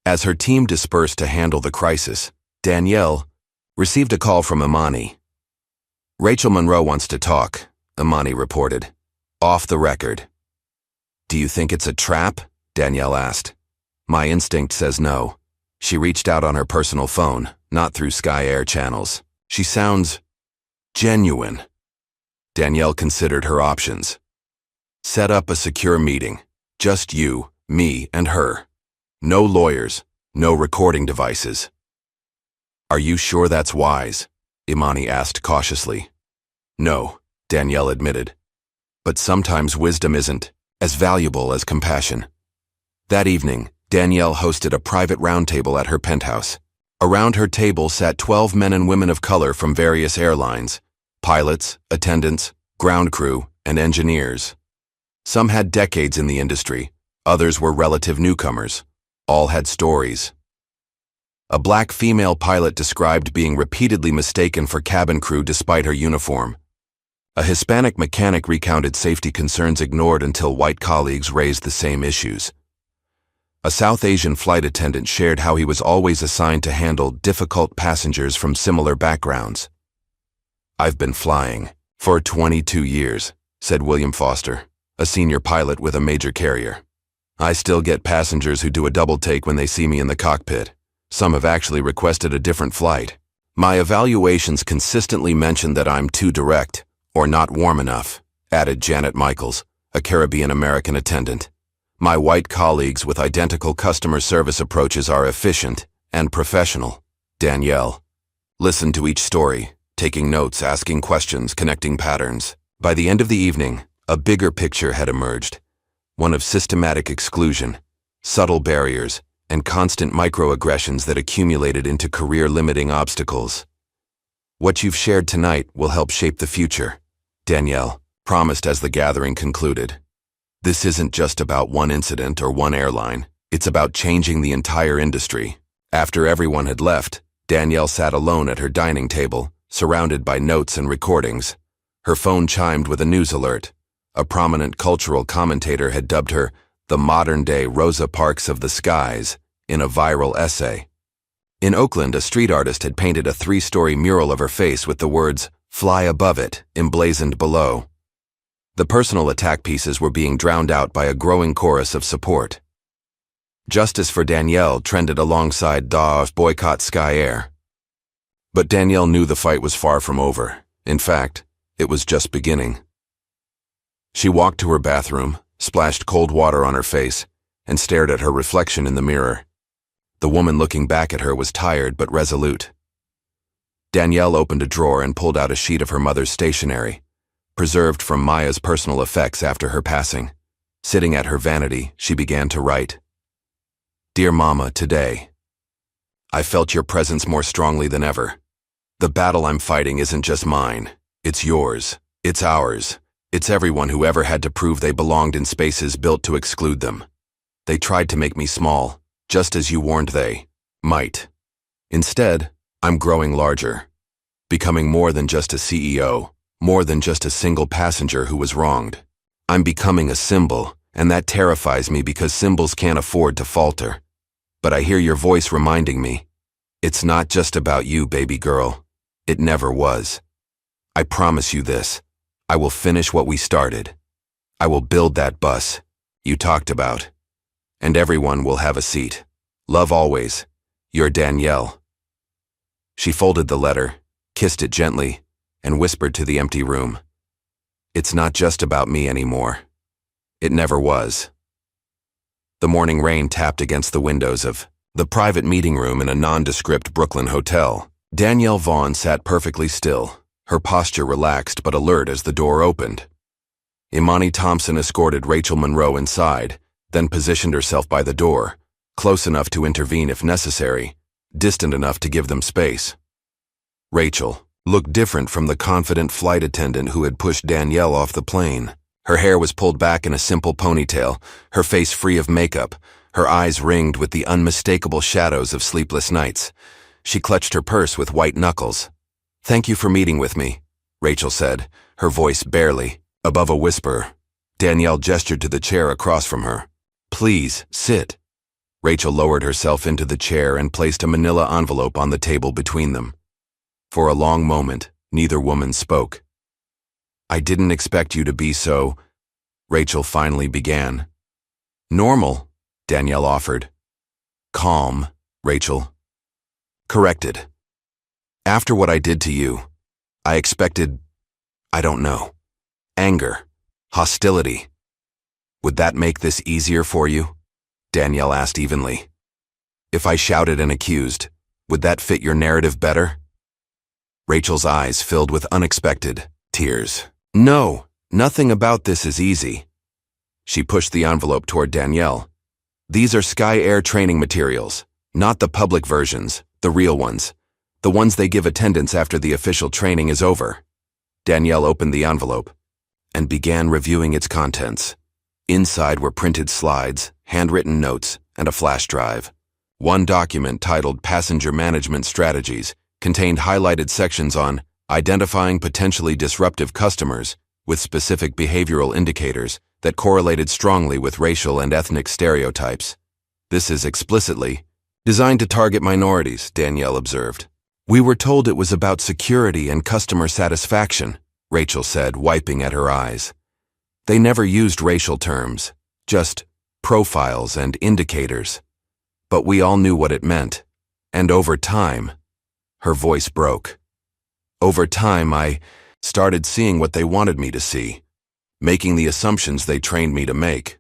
As her team dispersed to handle the crisis, Danielle received a call from Imani. "Rachel Monroe wants to talk," Imani reported. "Off the record." "Do you think it's a trap?" Danielle asked. "My instinct says no." She reached out on her personal phone, not through Sky Air channels. "She sounds genuine." Danielle considered her options. "Set up a secure meeting. Just you, me, and her. No lawyers, no recording devices." "Are you sure that's wise?" Imani asked cautiously. "No," Danielle admitted. "But sometimes wisdom isn't as valuable as compassion." That evening, Danielle hosted a private roundtable at her penthouse. Around her table sat 12 men and women of color from various airlines: pilots, attendants, ground crew, and engineers. Some had decades in the industry, others were relative newcomers. All had stories. A Black female pilot described being repeatedly mistaken for cabin crew despite her uniform. A Hispanic mechanic recounted safety concerns ignored until white colleagues raised the same issues. A South Asian flight attendant shared how he was always assigned to handle difficult passengers from similar backgrounds. "I've been flying for 22 years, said William Foster, a senior pilot with a major carrier. "I still get passengers who do a double take when they see me in the cockpit. Some have actually requested a different flight. My evaluations consistently mention that I'm too direct or not warm enough," added Janet Michaels, a Caribbean-American attendant. "My white colleagues with identical customer service approaches are efficient and professional." Danielle listened to each story, taking notes, asking questions, connecting patterns. By the end of the evening, a bigger picture had emerged, one of systematic exclusion, subtle barriers, and constant microaggressions that accumulated into career-limiting obstacles. "What you've shared tonight will help shape the future," Danielle promised as the gathering concluded. "This isn't just about one incident or one airline. It's about changing the entire industry." After everyone had left, Danielle sat alone at her dining table, surrounded by notes and recordings. Her phone chimed with a news alert. A prominent cultural commentator had dubbed her the modern-day Rosa Parks of the skies in a viral essay. In Oakland, a street artist had painted a 3-story mural of her face with the words, "Fly above it," emblazoned below. The personal attack pieces were being drowned out by a growing chorus of support. Justice for Danielle trended alongside Dawes boycott Sky Air. But Danielle knew the fight was far from over. In fact, it was just beginning. She walked to her bathroom, splashed cold water on her face, and stared at her reflection in the mirror. The woman looking back at her was tired but resolute. Danielle opened a drawer and pulled out a sheet of her mother's stationery, preserved from Maya's personal effects after her passing. Sitting at her vanity, she began to write. Dear Mama, today, I felt your presence more strongly than ever. The battle I'm fighting isn't just mine. It's yours. It's ours. It's everyone who ever had to prove they belonged in spaces built to exclude them. They tried to make me small, just as you warned they might. Instead, I'm growing larger, becoming more than just a CEO, more than just a single passenger who was wronged. I'm becoming a symbol, and that terrifies me because symbols can't afford to falter. But I hear your voice reminding me, it's not just about you, baby girl. It never was. I promise you this. I will finish what we started. I will build that bus you talked about. And everyone will have a seat. Love always. Your Danielle. She folded the letter, kissed it gently, and whispered to the empty room. It's not just about me anymore. It never was. The morning rain tapped against the windows of the private meeting room in a nondescript Brooklyn hotel. Danielle Vaughn sat perfectly still, her posture relaxed but alert as the door opened. Imani Thompson escorted Rachel Monroe inside, then positioned herself by the door, close enough to intervene if necessary, distant enough to give them space. Rachel looked different from the confident flight attendant who had pushed Danielle off the plane. Her hair was pulled back in a simple ponytail, her face free of makeup, her eyes ringed with the unmistakable shadows of sleepless nights. She clutched her purse with white knuckles. Thank you for meeting with me, Rachel said, her voice barely above a whisper. Danielle gestured to the chair across from her. Please, sit. Rachel lowered herself into the chair and placed a manila envelope on the table between them. For a long moment, neither woman spoke. I didn't expect you to be so, Rachel finally began. Normal, Danielle offered. Calm, Rachel corrected. After what I did to you, I expected, I don't know, anger, hostility. Would that make this easier for you? Danielle asked evenly. If I shouted and accused, would that fit your narrative better? Rachel's eyes filled with unexpected tears. No, nothing about this is easy. She pushed the envelope toward Danielle. These are Sky Air training materials, not the public versions, the real ones, the ones they give attendants after the official training is over. Danielle opened the envelope and began reviewing its contents. Inside were printed slides, handwritten notes, and a flash drive. One document titled Passenger Management Strategies contained highlighted sections on identifying potentially disruptive customers with specific behavioral indicators that correlated strongly with racial and ethnic stereotypes. This is explicitly designed to target minorities, Danielle observed. We were told it was about security and customer satisfaction, Rachel said, wiping at her eyes. They never used racial terms, just profiles and indicators. But we all knew what it meant. And over time, her voice broke. Over time, I started seeing what they wanted me to see, making the assumptions they trained me to make.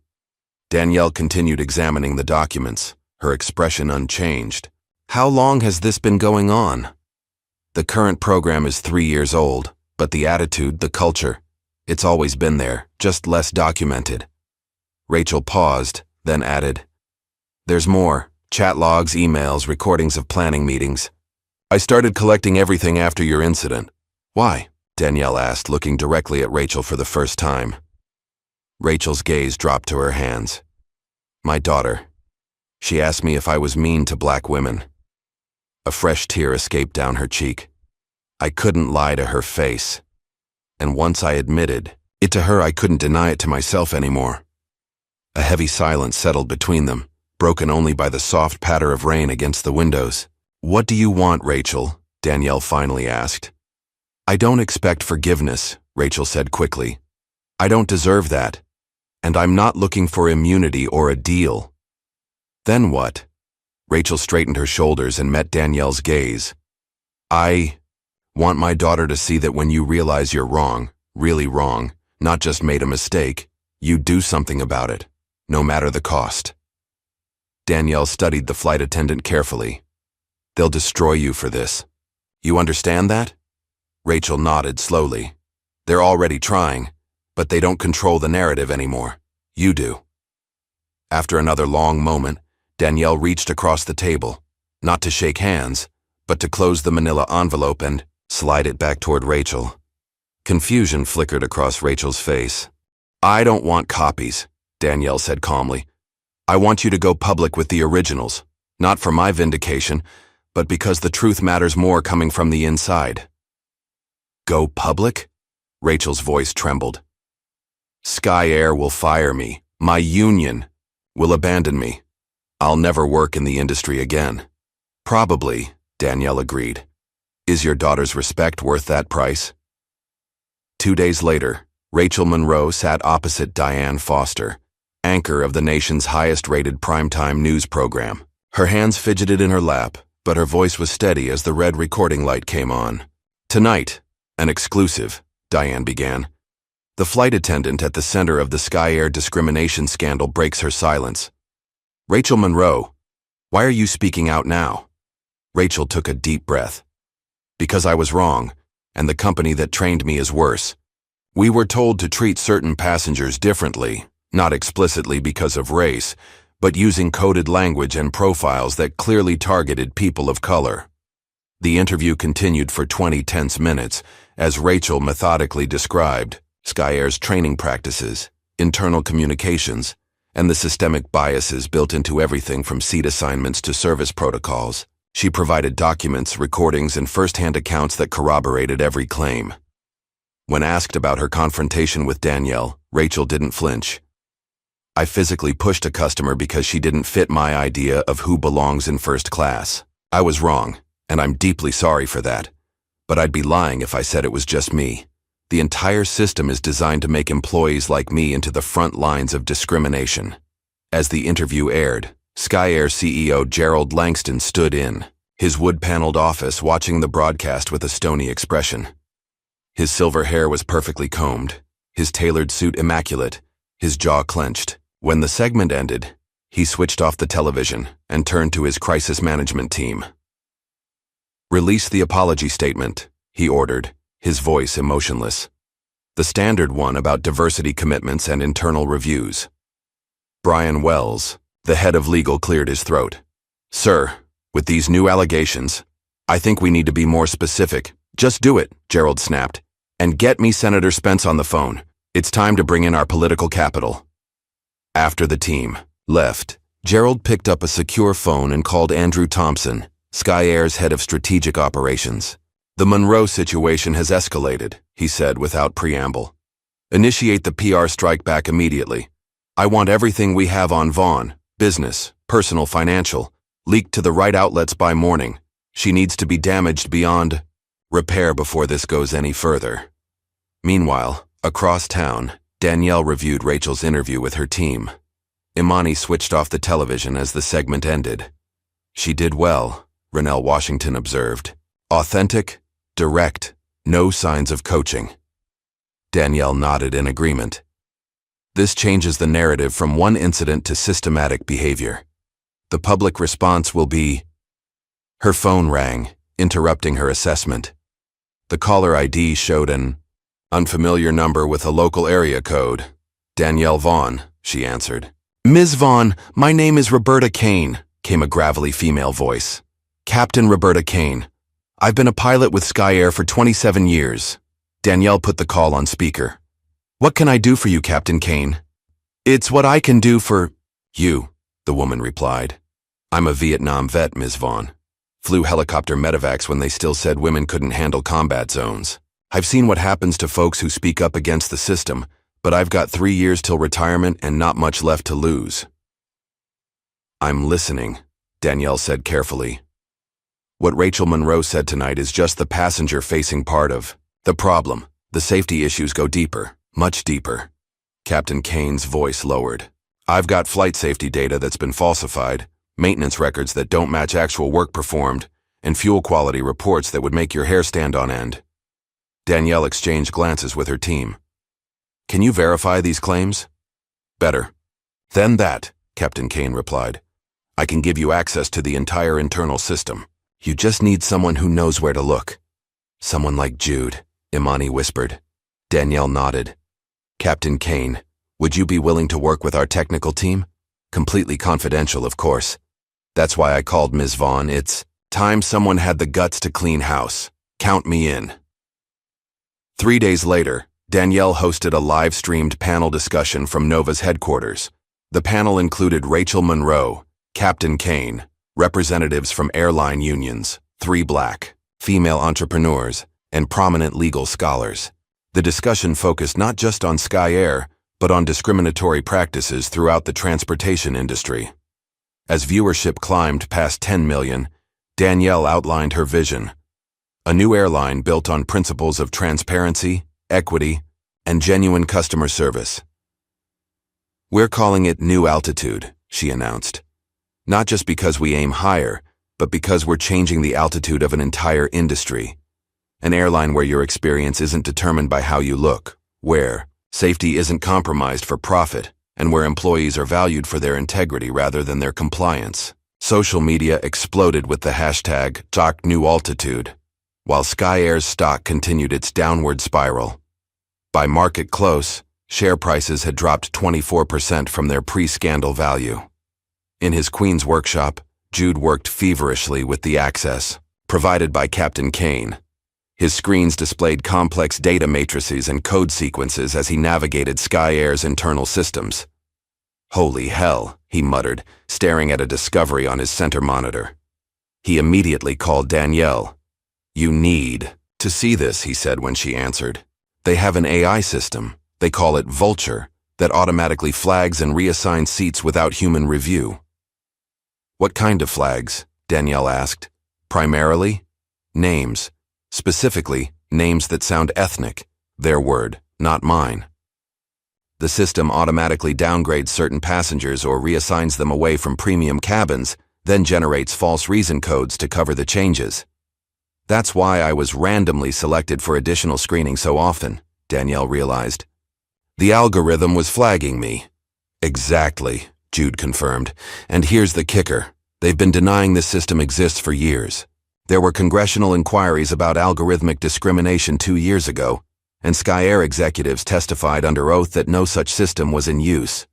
Danielle continued examining the documents, her expression unchanged. How long has this been going on? The current program is 3 years old, but the attitude, the culture, it's always been there, just less documented. Rachel paused, then added, There's more. Chat logs, emails, recordings of planning meetings. I started collecting everything after your incident. Why? Danielle asked, looking directly at Rachel for the first time. Rachel's gaze dropped to her hands. My daughter. She asked me if I was mean to black women. A fresh tear escaped down her cheek. I couldn't lie to her face. And once I admitted it to her, I couldn't deny it to myself anymore. A heavy silence settled between them, broken only by the soft patter of rain against the windows. "What do you want, Rachel?" Danielle finally asked. "I don't expect forgiveness," Rachel said quickly. "I don't deserve that. And I'm not looking for immunity or a deal." "Then what?" Rachel straightened her shoulders and met Danielle's gaze. "I want my daughter to see that when you realize you're wrong, really wrong, not just made a mistake, you do something about it, no matter the cost." Danielle studied the flight attendant carefully. "They'll destroy you for this. You understand that?" Rachel nodded slowly. "They're already trying, but they don't control the narrative anymore. You do." After another long moment, Danielle reached across the table, not to shake hands, but to close the manila envelope and slide it back toward Rachel. Confusion flickered across Rachel's face. "I don't want copies," Danielle said calmly. "I want you to go public with the originals, not for my vindication, but because the truth matters more coming from the inside." "Go public?" Rachel's voice trembled. "Sky Air will fire me. My union will abandon me. I'll never work in the industry again." "Probably," Danielle agreed. "Is your daughter's respect worth that price?" 2 days later, Rachel Monroe sat opposite Diane Foster, anchor of the nation's highest-rated primetime news program. Her hands fidgeted in her lap, but her voice was steady as the red recording light came on. "Tonight, an exclusive," Diane began. The flight attendant at the center of the Sky Air discrimination scandal breaks her silence. "Rachel Monroe, why are you speaking out now?" Rachel took a deep breath. "Because I was wrong, and the company that trained me is worse. We were told to treat certain passengers differently, not explicitly because of race, but using coded language and profiles that clearly targeted people of color." The interview continued for 20 tense minutes, as Rachel methodically described Sky Air's training practices, internal communications, and the systemic biases built into everything from seat assignments to service protocols. She provided documents, recordings, and first-hand accounts that corroborated every claim. When asked about her confrontation with Danielle, Rachel didn't flinch. "I physically pushed a customer because she didn't fit my idea of who belongs in first class. I was wrong, and I'm deeply sorry for that. But I'd be lying if I said it was just me. The entire system is designed to make employees like me into the front lines of discrimination." As the interview aired, Sky Air CEO Gerald Langston stood in his wood-paneled office watching the broadcast with a stony expression. His silver hair was perfectly combed, his tailored suit immaculate, his jaw clenched. When the segment ended, he switched off the television and turned to his crisis management team. "Release the apology statement," he ordered, his voice emotionless. "The standard one about diversity commitments and internal reviews." Brian Wells, the head of legal, cleared his throat. "Sir, with these new allegations, I think we need to be more specific." "Just do it," Gerald snapped. "And get me Senator Spence on the phone. It's time to bring in our political capital." After the team left, Gerald picked up a secure phone and called Andrew Thompson, Sky Air's head of strategic operations. "The Monroe situation has escalated," he said without preamble. "Initiate the PR strike back immediately. I want everything we have on Vaughn, business, personal, financial, leaked to the right outlets by morning. She needs to be damaged beyond repair before this goes any further." Meanwhile, across town, Danielle reviewed Rachel's interview with her team. Imani switched off the television as the segment ended. "She did well," Rennell Washington observed. "Authentic, direct, no signs of coaching." Danielle nodded in agreement. "This changes the narrative from one incident to systematic behavior. The public response will be—" Her phone rang, interrupting her assessment. The caller ID showed an unfamiliar number with a local area code. "Danielle Vaughn," she answered. "Ms. Vaughn, my name is Roberta Kane," came a gravelly female voice. "Captain Roberta Kane. I've been a pilot with Sky Air for 27 years. Danielle put the call on speaker. "What can I do for you, Captain Kane?" "It's what I can do for you," the woman replied. "I'm a Vietnam vet, Ms. Vaughn. Flew helicopter medevacs when they still said women couldn't handle combat zones. I've seen what happens to folks who speak up against the system, but I've got 3 years till retirement and not much left to lose." "I'm listening," Danielle said carefully. What Rachel Monroe said tonight is just the passenger-facing part of the problem. The safety issues go deeper, much deeper. Captain Kane's voice lowered. I've got flight safety data that's been falsified, maintenance records that don't match actual work performed, and fuel quality reports that would make your hair stand on end. Danielle exchanged glances with her team. Can you verify these claims? Better. Than that, Captain Kane replied. I can give you access to the entire internal system. You just need someone who knows where to look. Someone like Jude, Imani whispered. Danielle nodded. Captain Kane, would you be willing to work with our technical team? Completely confidential, of course. That's why I called Ms. Vaughn. It's time someone had the guts to clean house. Count me in. 3 days later, Danielle hosted a live-streamed panel discussion from Nova's headquarters. The panel included Rachel Monroe, Captain Kane, representatives from airline unions, 3 Black, female entrepreneurs, and prominent legal scholars. The discussion focused not just on Sky Air, but on discriminatory practices throughout the transportation industry. As viewership climbed past 10 million, Danielle outlined her vision. A new airline built on principles of transparency, equity, and genuine customer service. We're calling it New Altitude, she announced. Not just because we aim higher, but because we're changing the altitude of an entire industry. An airline where your experience isn't determined by how you look, where safety isn't compromised for profit, and where employees are valued for their integrity rather than their compliance. Social media exploded with the hashtag #NewAltitude, while Sky Air's stock continued its downward spiral. By market close, share prices had dropped 24% from their pre-scandal value. In his Queens workshop, Jude worked feverishly with the access provided by Captain Kane. His screens displayed complex data matrices and code sequences as he navigated Sky Air's internal systems. Holy hell, he muttered, staring at a discovery on his center monitor. He immediately called Danielle. You need to see this, he said when she answered. They have an AI system, they call it Vulture, that automatically flags and reassigns seats without human review. What kind of flags? Danielle asked. Primarily, names. Specifically, names that sound ethnic, their word, not mine. The system automatically downgrades certain passengers or reassigns them away from premium cabins, then generates false reason codes to cover the changes. That's why I was randomly selected for additional screening so often, Danielle realized. The algorithm was flagging me. Exactly, Jude confirmed. And here's the kicker. They've been denying this system exists for years. There were congressional inquiries about algorithmic discrimination 2 years ago, and Sky Air executives testified under oath that no such system was in use.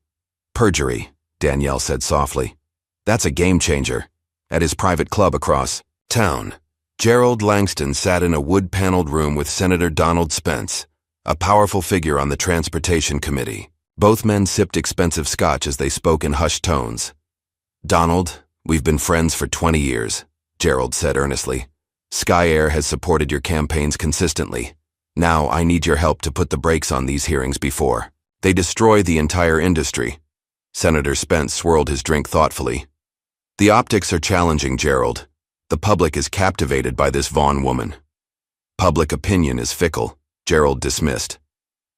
Perjury, Danielle said softly. That's a game changer. At his private club across town, Gerald Langston sat in a wood-paneled room with Senator Donald Spence, a powerful figure on the Transportation Committee. Both men sipped expensive scotch as they spoke in hushed tones. Donald, we've been friends for 20 years. Gerald said earnestly. Sky Air has supported your campaigns consistently. Now I need your help to put the brakes on these hearings before they destroy the entire industry. Senator Spence swirled his drink thoughtfully. The optics are challenging, Gerald. The public is captivated by this Vaughn woman. Public opinion is fickle, Gerald dismissed.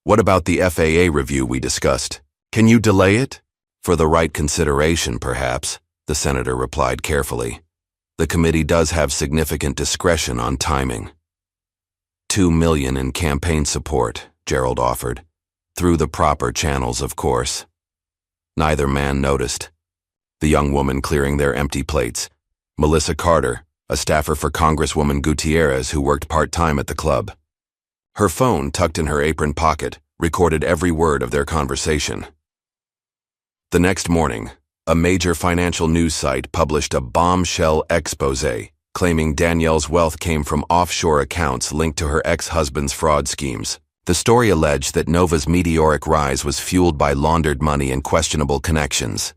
What about the FAA review we discussed? Can you delay it? For the right consideration, perhaps, the senator replied carefully. The committee does have significant discretion on timing. $2 million in campaign support, Gerald offered. Through the proper channels, of course. Neither man noticed. The young woman clearing their empty plates. Melissa Carter, a staffer for Congresswoman Gutierrez who worked part-time at the club. Her phone, tucked in her apron pocket, recorded every word of their conversation. The next morning, a major financial news site published a bombshell exposé claiming Danielle's wealth came from offshore accounts linked to her ex-husband's fraud schemes. The story alleged that Nova's meteoric rise was fueled by laundered money and questionable connections.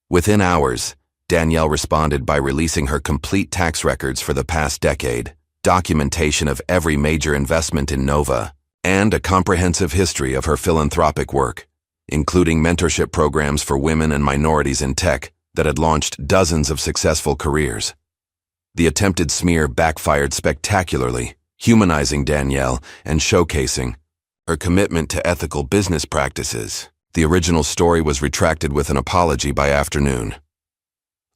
Within hours, Danielle responded by releasing her complete tax records for the past decade, documentation of every major investment in Nova, and a comprehensive history of her philanthropic work, including mentorship programs for women and minorities in tech that had launched dozens of successful careers. The attempted smear backfired spectacularly, humanizing Danielle and showcasing her commitment to ethical business practices. The original story was retracted with an apology by afternoon.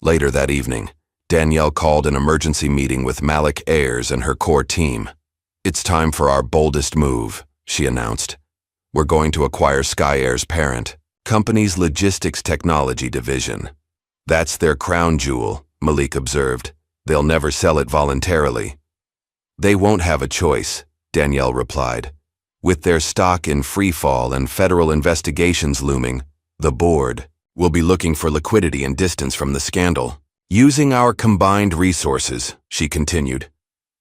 Later that evening, Danielle called an emergency meeting with Malik Ayers and her core team. "It's time for our boldest move," she announced. "We're going to acquire Sky Air's parent company's logistics technology division. That's their crown jewel," Malik observed. "They'll never sell it voluntarily." "They won't have a choice," Danielle replied. "With their stock in free fall and federal investigations looming, the board will be looking for liquidity and distance from the scandal. Using our combined resources," she continued,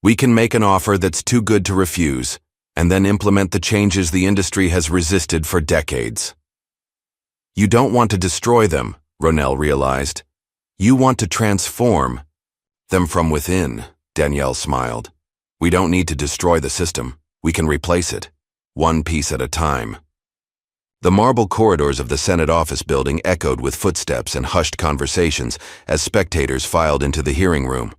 "we can make an offer that's too good to refuse, and then implement the changes the industry has resisted for decades." "You don't want to destroy them," Ronell realized. "You want to transform them from within," Danielle smiled. "We don't need to destroy the system. We can replace it, one piece at a time." The marble corridors of the Senate office building echoed with footsteps and hushed conversations as spectators filed into the hearing room.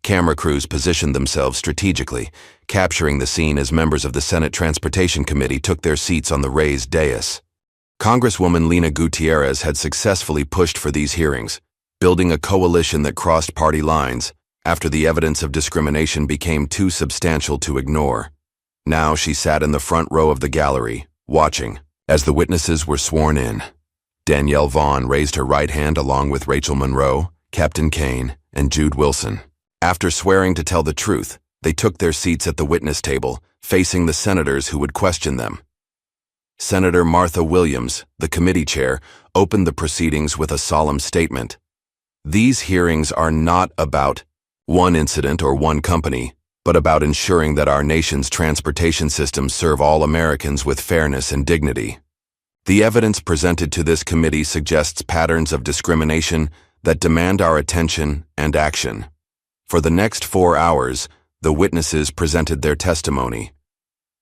Camera crews positioned themselves strategically, capturing the scene as members of the Senate Transportation Committee took their seats on the raised dais. Congresswoman Lena Gutierrez had successfully pushed for these hearings, building a coalition that crossed party lines after the evidence of discrimination became too substantial to ignore. Now she sat in the front row of the gallery, watching as the witnesses were sworn in. Danielle Vaughn raised her right hand along with Rachel Monroe, Captain Kane, and Jude Wilson. After swearing to tell the truth, they took their seats at the witness table, facing the senators who would question them. Senator Martha Williams, the committee chair, opened the proceedings with a solemn statement. "These hearings are not about one incident or one company, but about ensuring that our nation's transportation systems serve all Americans with fairness and dignity. The evidence presented to this committee suggests patterns of discrimination that demand our attention and action." For the next 4 hours, the witnesses presented their testimony.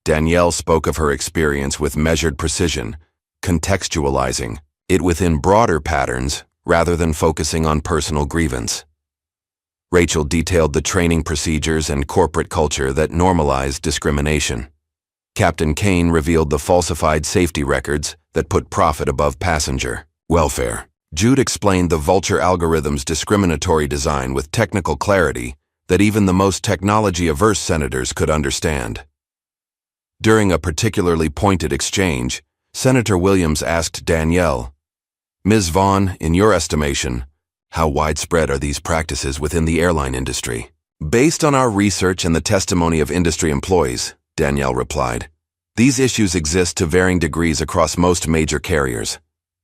Danielle spoke of her experience with measured precision, contextualizing it within broader patterns rather than focusing on personal grievance. Rachel detailed the training procedures and corporate culture that normalized discrimination. Captain Kane revealed the falsified safety records that put profit above passenger welfare. Jude explained the vulture algorithm's discriminatory design with technical clarity that even the most technology-averse senators could understand. During a particularly pointed exchange, Senator Williams asked Danielle, "Ms. Vaughn, in your estimation, how widespread are these practices within the airline industry?" "Based on our research and the testimony of industry employees," Danielle replied, "these issues exist to varying degrees across most major carriers.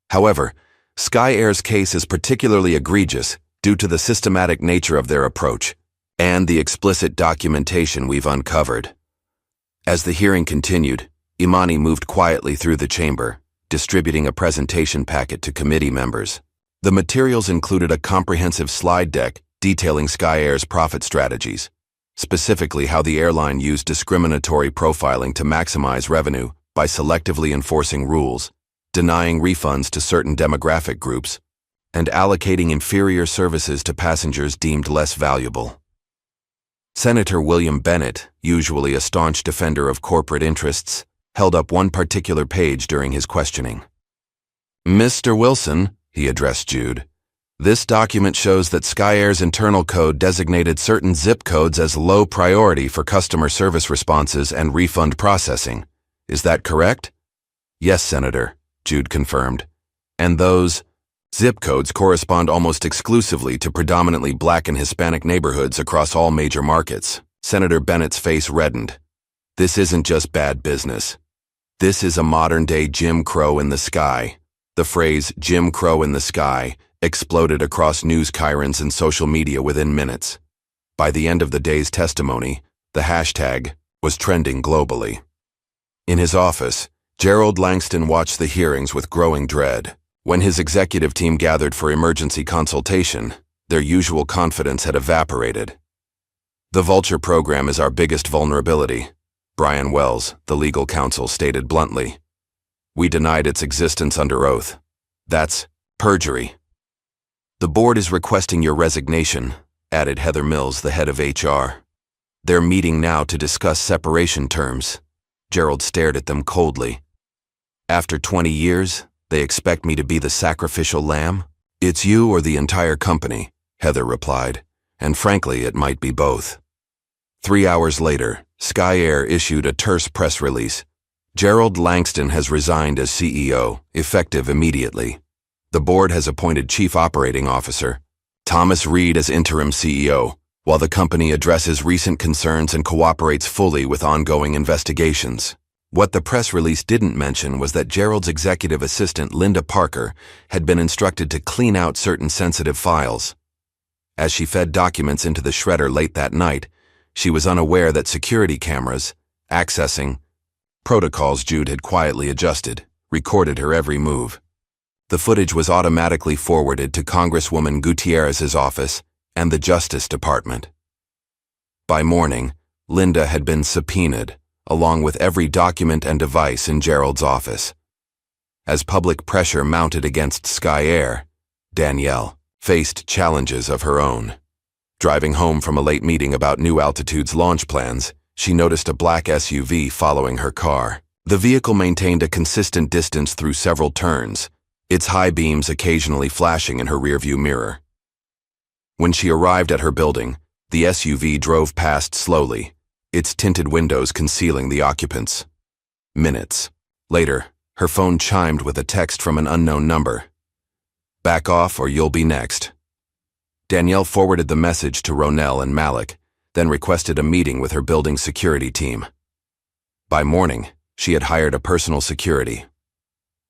However, Sky Air's case is particularly egregious due to the systematic nature of their approach and the explicit documentation we've uncovered." As the hearing continued, Imani moved quietly through the chamber, distributing a presentation packet to committee members. The materials included a comprehensive slide deck detailing Sky Air's profit strategies, specifically how the airline used discriminatory profiling to maximize revenue by selectively enforcing rules, denying refunds to certain demographic groups, and allocating inferior services to passengers deemed less valuable. Senator William Bennett, usually a staunch defender of corporate interests, held up one particular page during his questioning. "Mr. Wilson," he addressed Jude, "this document shows that Sky Air's internal code designated certain zip codes as low priority for customer service responses and refund processing. Is that correct?" "Yes, Senator," Jude confirmed. "And those zip codes correspond almost exclusively to predominantly Black and Hispanic neighborhoods across all major markets." Senator Bennett's face reddened. "This isn't just bad business. This is a modern-day Jim Crow in the sky." The phrase "Jim Crow in the sky" exploded across news chyrons and social media within minutes. By the end of the day's testimony, the hashtag was trending globally. In his office, Gerald Langston watched the hearings with growing dread. When his executive team gathered for emergency consultation, their usual confidence had evaporated. "The Vulture program is our biggest vulnerability," Brian Wells, the legal counsel, stated bluntly. "We denied its existence under oath. That's perjury." "The board is requesting your resignation," added Heather Mills, the head of HR. They're meeting now to discuss separation terms. Gerald stared at them coldly. After 20 years, they expect me to be the sacrificial lamb? It's you or the entire company, Heather replied, and frankly, it might be both. 3 hours later, Sky Air issued a terse press release. Gerald Langston has resigned as CEO, effective immediately. The board has appointed Chief Operating Officer Thomas Reed as interim CEO, while the company addresses recent concerns and cooperates fully with ongoing investigations. What the press release didn't mention was that Gerald's executive assistant, Linda Parker, had been instructed to clean out certain sensitive files. As she fed documents into the shredder late that night, she was unaware that security cameras, accessing protocols Jude had quietly adjusted, recorded her every move. The footage was automatically forwarded to Congresswoman Gutierrez's office and the Justice Department. By morning, Linda had been subpoenaed, along with every document and device in Gerald's office. As public pressure mounted against Sky Air, Danielle faced challenges of her own. Driving home from a late meeting about New Altitude's launch plans, she noticed a black SUV following her car. The vehicle maintained a consistent distance through several turns, its high beams occasionally flashing in her rearview mirror. When she arrived at her building, the SUV drove past slowly, its tinted windows concealing the occupants. Minutes later, her phone chimed with a text from an unknown number. "Back off or you'll be next." Danielle forwarded the message to Ronell and Malik, then requested a meeting with her building security team. By morning, she had hired a personal security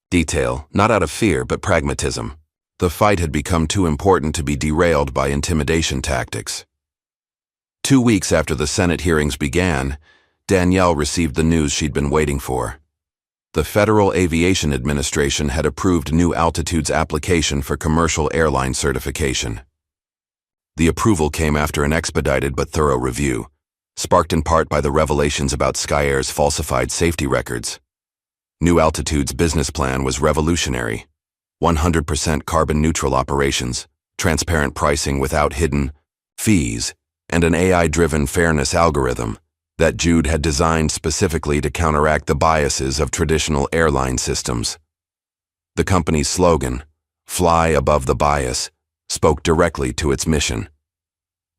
detail, not out of fear but pragmatism. The fight had become too important to be derailed by intimidation tactics. 2 weeks after the Senate hearings began, Danielle received the news she'd been waiting for. The Federal Aviation Administration had approved New Altitude's application for commercial airline certification. The approval came after an expedited but thorough review, sparked in part by the revelations about Sky Air's falsified safety records. New Altitude's business plan was revolutionary: 100% carbon-neutral operations, transparent pricing without hidden fees, and an AI-driven fairness algorithm that Jude had designed specifically to counteract the biases of traditional airline systems. The company's slogan, "Fly above the bias," spoke directly to its mission.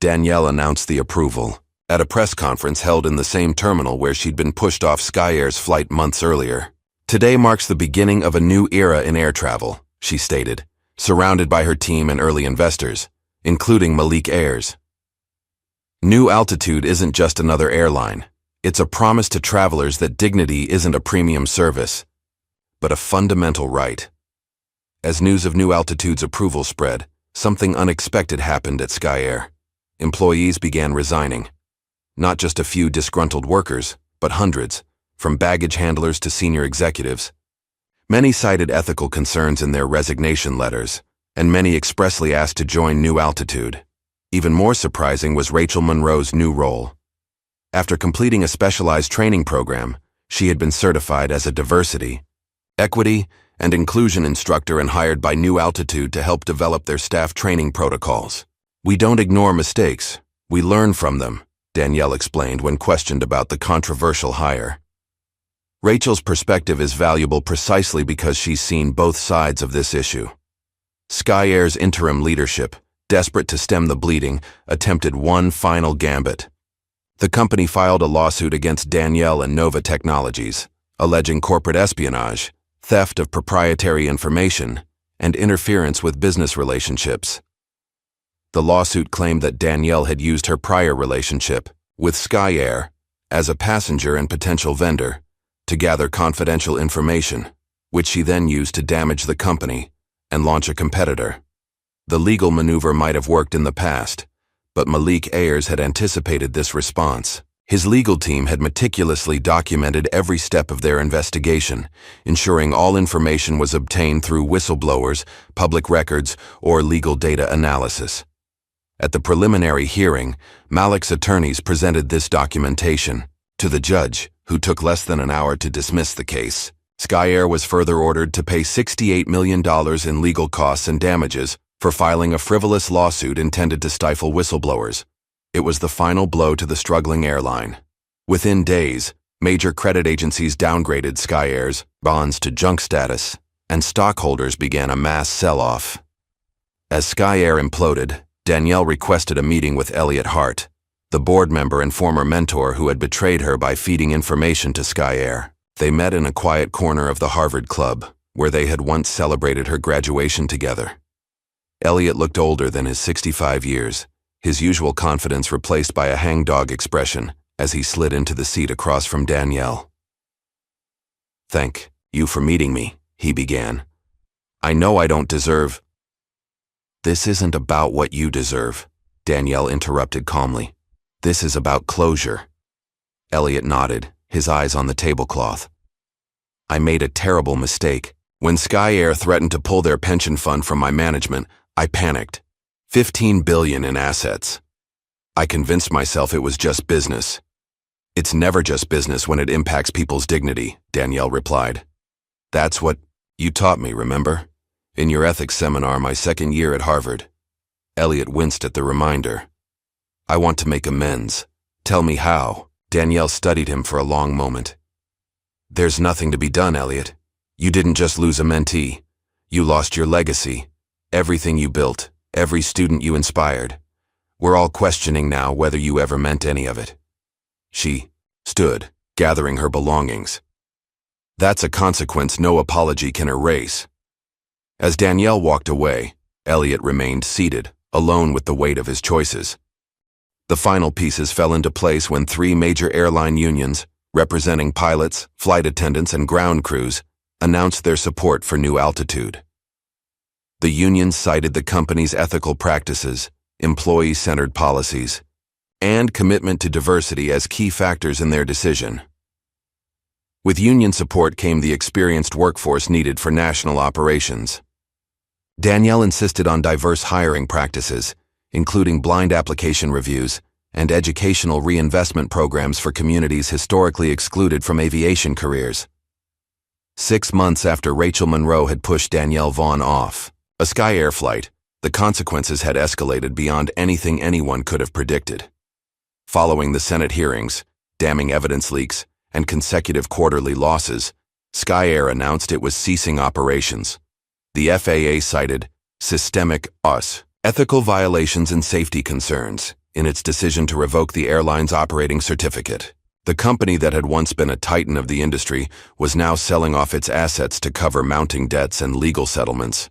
Danielle announced the approval at a press conference held in the same terminal where she'd been pushed off Sky Air's flight months earlier. "Today marks the beginning of a new era in air travel," she stated, surrounded by her team and early investors, including Malik Ayers. New Altitude isn't just another airline. It's a promise to travelers that dignity isn't a premium service, but a fundamental right. As news of New Altitude's approval spread, something unexpected happened at Sky Air. Employees began resigning. Not just a few disgruntled workers, but hundreds, from baggage handlers to senior executives. Many cited ethical concerns in their resignation letters, and many expressly asked to join New Altitude. Even more surprising was Rachel Monroe's new role. After completing a specialized training program, she had been certified as a diversity, equity, and inclusion instructor and hired by New Altitude to help develop their staff training protocols. "We don't ignore mistakes, we learn from them," Danielle explained when questioned about the controversial hire. Rachel's perspective is valuable precisely because she's seen both sides of this issue. Sky Air's interim leadership, desperate to stem the bleeding, attempted one final gambit. The company filed a lawsuit against Danielle and Nova Technologies, alleging corporate espionage, theft of proprietary information, and interference with business relationships. The lawsuit claimed that Danielle had used her prior relationship with Sky Air as a passenger and potential vendor to gather confidential information, which she then used to damage the company and launch a competitor. The legal maneuver might have worked in the past, but Malik Ayers had anticipated this response. His legal team had meticulously documented every step of their investigation, ensuring all information was obtained through whistleblowers, public records, or legal data analysis. At the preliminary hearing, Malik's attorneys presented this documentation to the judge, who took less than an hour to dismiss the case. Sky Air was further ordered to pay $68 million in legal costs and damages, for filing a frivolous lawsuit intended to stifle whistleblowers. It was the final blow to the struggling airline. Within days, major credit agencies downgraded Sky Air's bonds to junk status, and stockholders began a mass sell-off. As Sky Air imploded, Danielle requested a meeting with Elliot Hart, the board member and former mentor who had betrayed her by feeding information to Sky Air. They met in a quiet corner of the Harvard Club, where they had once celebrated her graduation together. Elliot looked older than his 65 years, his usual confidence replaced by a hangdog expression as he slid into the seat across from Danielle. "Thank you for meeting me," he began. "I know I don't deserve—" "This isn't about what you deserve," Danielle interrupted calmly. "This is about closure." Elliot nodded, his eyes on the tablecloth. "I made a terrible mistake. When Sky Air threatened to pull their pension fund from my management, I panicked. $15 billion in assets. I convinced myself it was just business." "It's never just business when it impacts people's dignity," Danielle replied. "That's what you taught me, remember? In your ethics seminar my second year at Harvard." Elliot winced at the reminder. "I want to make amends. Tell me how." Danielle studied him for a long moment. "There's nothing to be done, Elliot. You didn't just lose a mentee. You lost your legacy, everything you built, every student you inspired. We're all questioning now whether you ever meant any of it." She stood, gathering her belongings. "That's a consequence no apology can erase." As Danielle walked away, Elliot remained seated, alone with the weight of his choices. The final pieces fell into place when 3 major airline unions, representing pilots, flight attendants, and ground crews, announced their support for New Altitude. The unions cited the company's ethical practices, employee-centered policies, and commitment to diversity as key factors in their decision. With union support came the experienced workforce needed for national operations. Danielle insisted on diverse hiring practices, including blind application reviews and educational reinvestment programs for communities historically excluded from aviation careers. 6 months after Rachel Monroe had pushed Danielle Vaughn off a Sky Air flight, the consequences had escalated beyond anything anyone could have predicted. Following the Senate hearings, damning evidence leaks, and consecutive quarterly losses, Sky Air announced it was ceasing operations. The FAA cited systemic ethical violations and safety concerns in its decision to revoke the airline's operating certificate. The company that had once been a titan of the industry was now selling off its assets to cover mounting debts and legal settlements.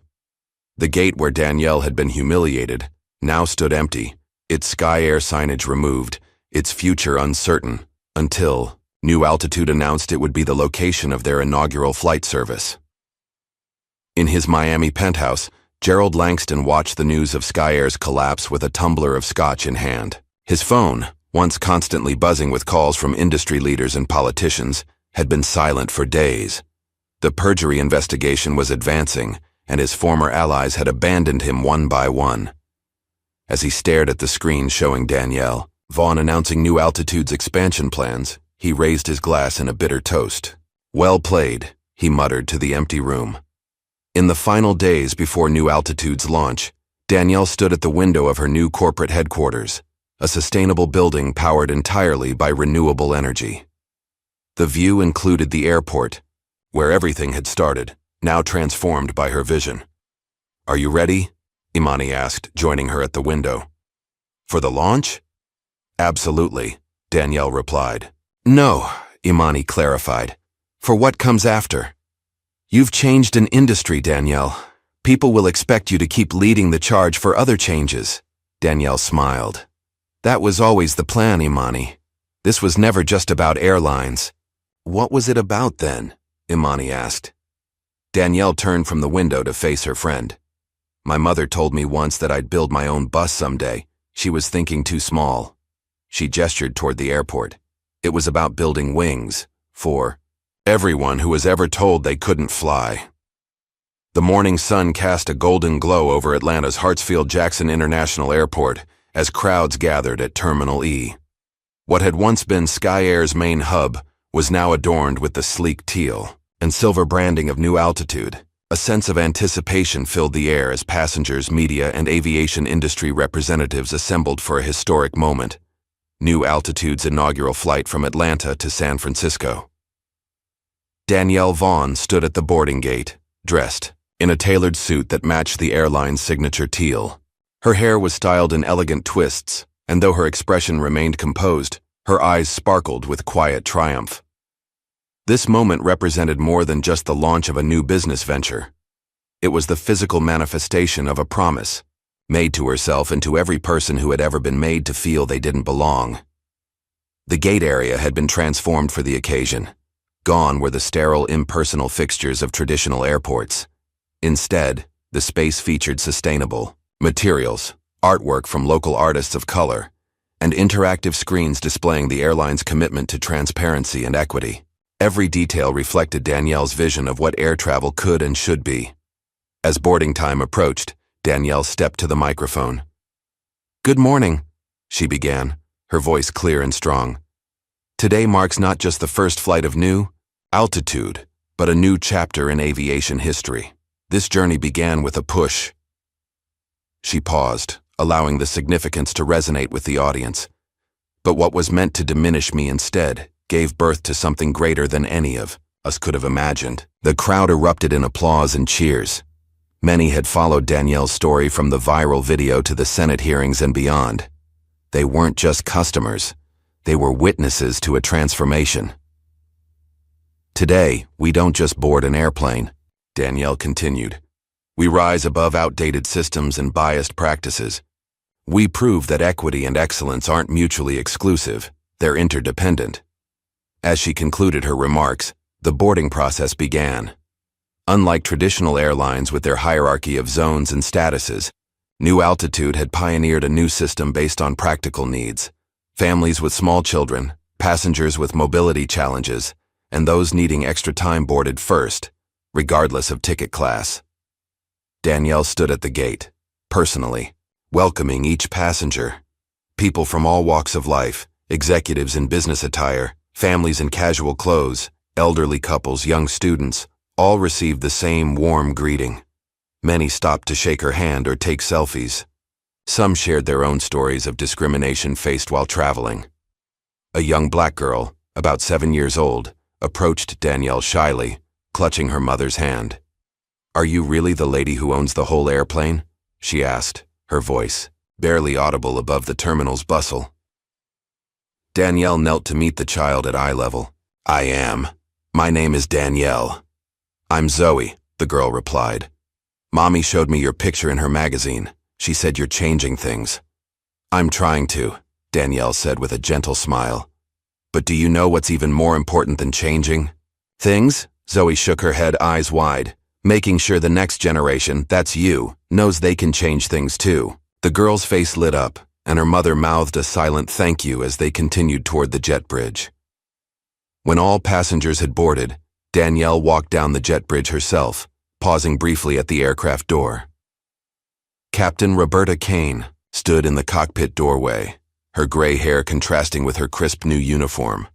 The gate where Danielle had been humiliated now stood empty, its Sky Air signage removed, its future uncertain, until New Altitude announced it would be the location of their inaugural flight service. In his Miami penthouse, Gerald Langston watched the news of Sky Air's collapse with a tumbler of scotch in hand. His phone, once constantly buzzing with calls from industry leaders and politicians, had been silent for days. The perjury investigation was advancing, and his former allies had abandoned him one by one. As he stared at the screen showing Danielle Vaughn announcing New Altitude's expansion plans, he raised his glass in a bitter toast. "Well played," he muttered to the empty room. In the final days before New Altitude's launch, Danielle stood at the window of her new corporate headquarters, a sustainable building powered entirely by renewable energy. The view included the airport, where everything had started, now transformed by her vision. "Are you ready?" Imani asked, joining her at the window. "For the launch?" "Absolutely," Danielle replied. "No," Imani clarified. "For what comes after. You've changed an industry, Danielle. People will expect you to keep leading the charge for other changes." Danielle smiled. "That was always the plan, Imani. This was never just about airlines." "What was it about then?" Imani asked. Danielle turned from the window to face her friend. "My mother told me once that I'd build my own bus someday. She was thinking too small." She gestured toward the airport. "It was about building wings for everyone who was ever told they couldn't fly." The morning sun cast a golden glow over Atlanta's Hartsfield-Jackson International Airport as crowds gathered at Terminal E. What had once been Sky Air's main hub was now adorned with the sleek teal and silver branding of New Altitude, A sense of anticipation filled the air as passengers, media, and aviation industry representatives assembled for a historic moment. New Altitude's inaugural flight from Atlanta to San Francisco. Danielle Vaughn stood at the boarding gate, dressed in a tailored suit that matched the airline's signature teal. Her hair was styled in elegant twists, and though her expression remained composed, her eyes sparkled with quiet triumph. This moment represented more than just the launch of a new business venture. It was the physical manifestation of a promise, made to herself and to every person who had ever been made to feel they didn't belong. The gate area had been transformed for the occasion. Gone were the sterile, impersonal fixtures of traditional airports. Instead, the space featured sustainable materials, artwork from local artists of color, and interactive screens displaying the airline's commitment to transparency and equity. Every detail reflected Danielle's vision of what air travel could and should be. As boarding time approached, Danielle stepped to the microphone. "Good morning," she began, her voice clear and strong. "Today marks not just the first flight of New Altitude, but a new chapter in aviation history. This journey began with a push." She paused, allowing the significance to resonate with the audience. "But what was meant to diminish me instead gave birth to something greater than any of us could have imagined." The crowd erupted in applause and cheers. Many had followed Danielle's story from the viral video to the Senate hearings and beyond. They weren't just customers, they were witnesses to a transformation. "Today, we don't just board an airplane," Danielle continued. "We rise above outdated systems and biased practices. We prove that equity and excellence aren't mutually exclusive, they're interdependent." As she concluded her remarks, the boarding process began. Unlike traditional airlines with their hierarchy of zones and statuses, New Altitude had pioneered a new system based on practical needs. Families with small children, passengers with mobility challenges, and those needing extra time boarded first, regardless of ticket class. Danielle stood at the gate, personally, welcoming each passenger. People from all walks of life, executives in business attire, families in casual clothes, elderly couples, young students, all received the same warm greeting. Many stopped to shake her hand or take selfies. Some shared their own stories of discrimination faced while traveling. A young black girl, about 7 years old, approached Danielle shyly, clutching her mother's hand. "Are you really the lady who owns the whole airplane?" she asked, her voice barely audible above the terminal's bustle. Danielle knelt to meet the child at eye level. "I am. My name is Danielle." "I'm Zoe," the girl replied. "Mommy showed me your picture in her magazine. She said you're changing things." "I'm trying to," Danielle said with a gentle smile. "But do you know what's even more important than changing things?" Zoe shook her head, eyes wide, making sure the next generation, that's you, knows they can change things too. The girl's face lit up, and her mother mouthed a silent thank you as they continued toward the jet bridge. When all passengers had boarded, Danielle walked down the jet bridge herself, pausing briefly at the aircraft door. Captain Roberta Kane stood in the cockpit doorway, her gray hair contrasting with her crisp new uniform,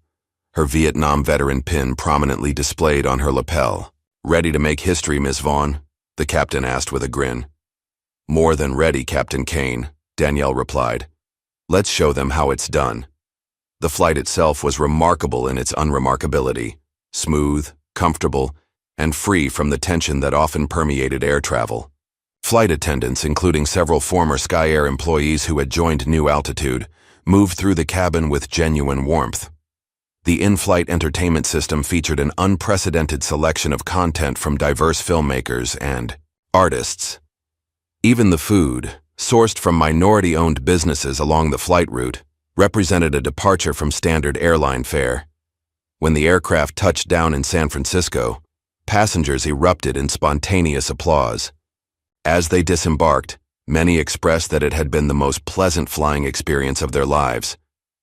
her Vietnam veteran pin prominently displayed on her lapel. "Ready to make history, Miss Vaughn?" the captain asked with a grin. "More than ready, Captain Kane," Danielle replied. "Let's show them how it's done." The flight itself was remarkable in its unremarkability, smooth, comfortable, and free from the tension that often permeated air travel. Flight attendants, including several former Sky Air employees who had joined New Altitude, moved through the cabin with genuine warmth. The in-flight entertainment system featured an unprecedented selection of content from diverse filmmakers and artists. Even the food, sourced from minority-owned businesses along the flight route, represented a departure from standard airline fare. When the aircraft touched down in San Francisco, passengers erupted in spontaneous applause. As they disembarked, many expressed that it had been the most pleasant flying experience of their lives,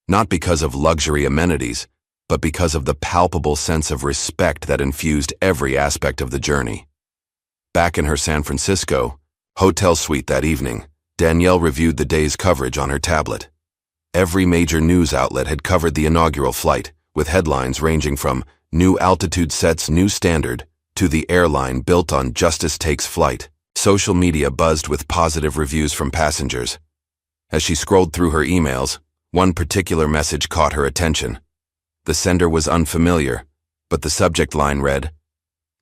not because of luxury amenities, but because of the palpable sense of respect that infused every aspect of the journey. Back in her San Francisco hotel suite that evening, Danielle reviewed the day's coverage on her tablet. Every major news outlet had covered the inaugural flight, with headlines ranging from "New Altitude Sets New Standard" to the airline built on justice takes flight. Social media buzzed with positive reviews from passengers. As she scrolled through her emails, one particular message caught her attention. The sender was unfamiliar, but the subject line read,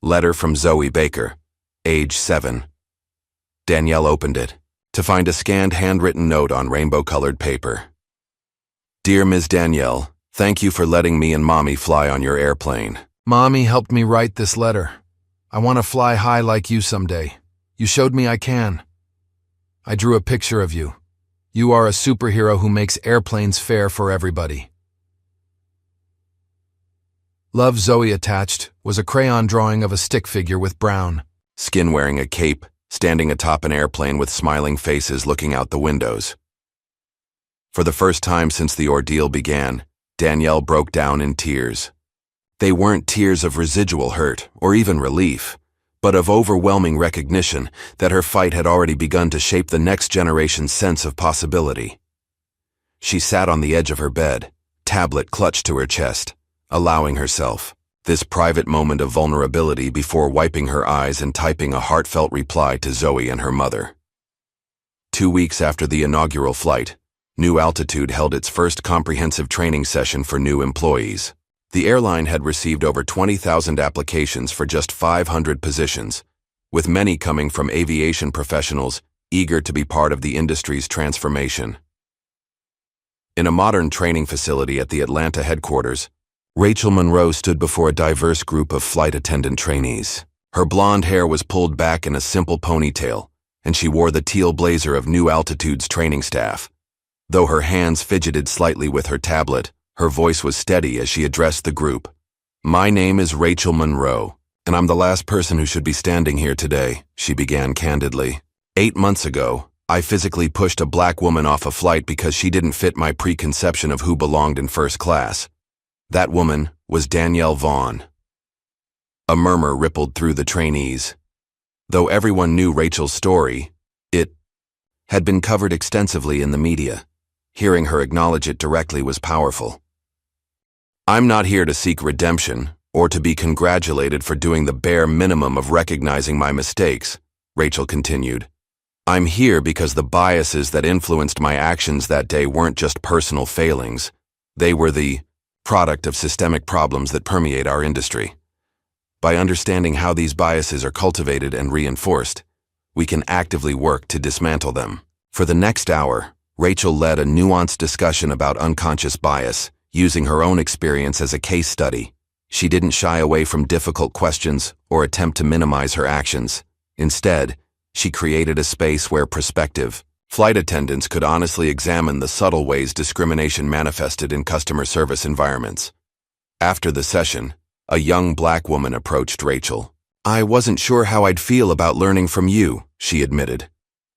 "Letter from Zoe Baker, age 7. Danielle opened it, to find a scanned handwritten note on rainbow-colored paper. "Dear Ms. Danielle, thank you for letting me and Mommy fly on your airplane. Mommy helped me write this letter. I want to fly high like you someday. You showed me I can. I drew a picture of you. You are a superhero who makes airplanes fair for everybody." Love, Zoe. Attached was a crayon drawing of a stick figure with brown skin wearing a cape, standing atop an airplane with smiling faces looking out the windows. For the first time since the ordeal began, Danielle broke down in tears. They weren't tears of residual hurt or even relief, but of overwhelming recognition that her fight had already begun to shape the next generation's sense of possibility. She sat on the edge of her bed, tablet clutched to her chest, allowing herself this private moment of vulnerability before wiping her eyes and typing a heartfelt reply to Zoe and her mother. 2 weeks after the inaugural flight, New Altitude held its first comprehensive training session for new employees. The airline had received over 20,000 applications for just 500 positions, with many coming from aviation professionals eager to be part of the industry's transformation. In a modern training facility at the Atlanta headquarters, Rachel Monroe stood before a diverse group of flight attendant trainees. Her blonde hair was pulled back in a simple ponytail, and she wore the teal blazer of New Altitude's training staff. Though her hands fidgeted slightly with her tablet, her voice was steady as she addressed the group. "My name is Rachel Monroe, and I'm the last person who should be standing here today," she began candidly. 8 months ago, I physically pushed a black woman off a flight because she didn't fit my preconception of who belonged in first class. That woman was Danielle Vaughn. A murmur rippled through the trainees. Though everyone knew Rachel's story, it had been covered extensively in the media. Hearing her acknowledge it directly was powerful. "I'm not here to seek redemption or to be congratulated for doing the bare minimum of recognizing my mistakes," Rachel continued. "I'm here because the biases that influenced my actions that day weren't just personal failings. They were the product of systemic problems that permeate our industry. By understanding how these biases are cultivated and reinforced, we can actively work to dismantle them." For the next hour, Rachel led a nuanced discussion about unconscious bias, using her own experience as a case study. She didn't shy away from difficult questions or attempt to minimize her actions. Instead, she created a space where prospective flight attendants could honestly examine the subtle ways discrimination manifested in customer service environments. After the session, a young black woman approached Rachel. "I wasn't sure how I'd feel about learning from you," she admitted.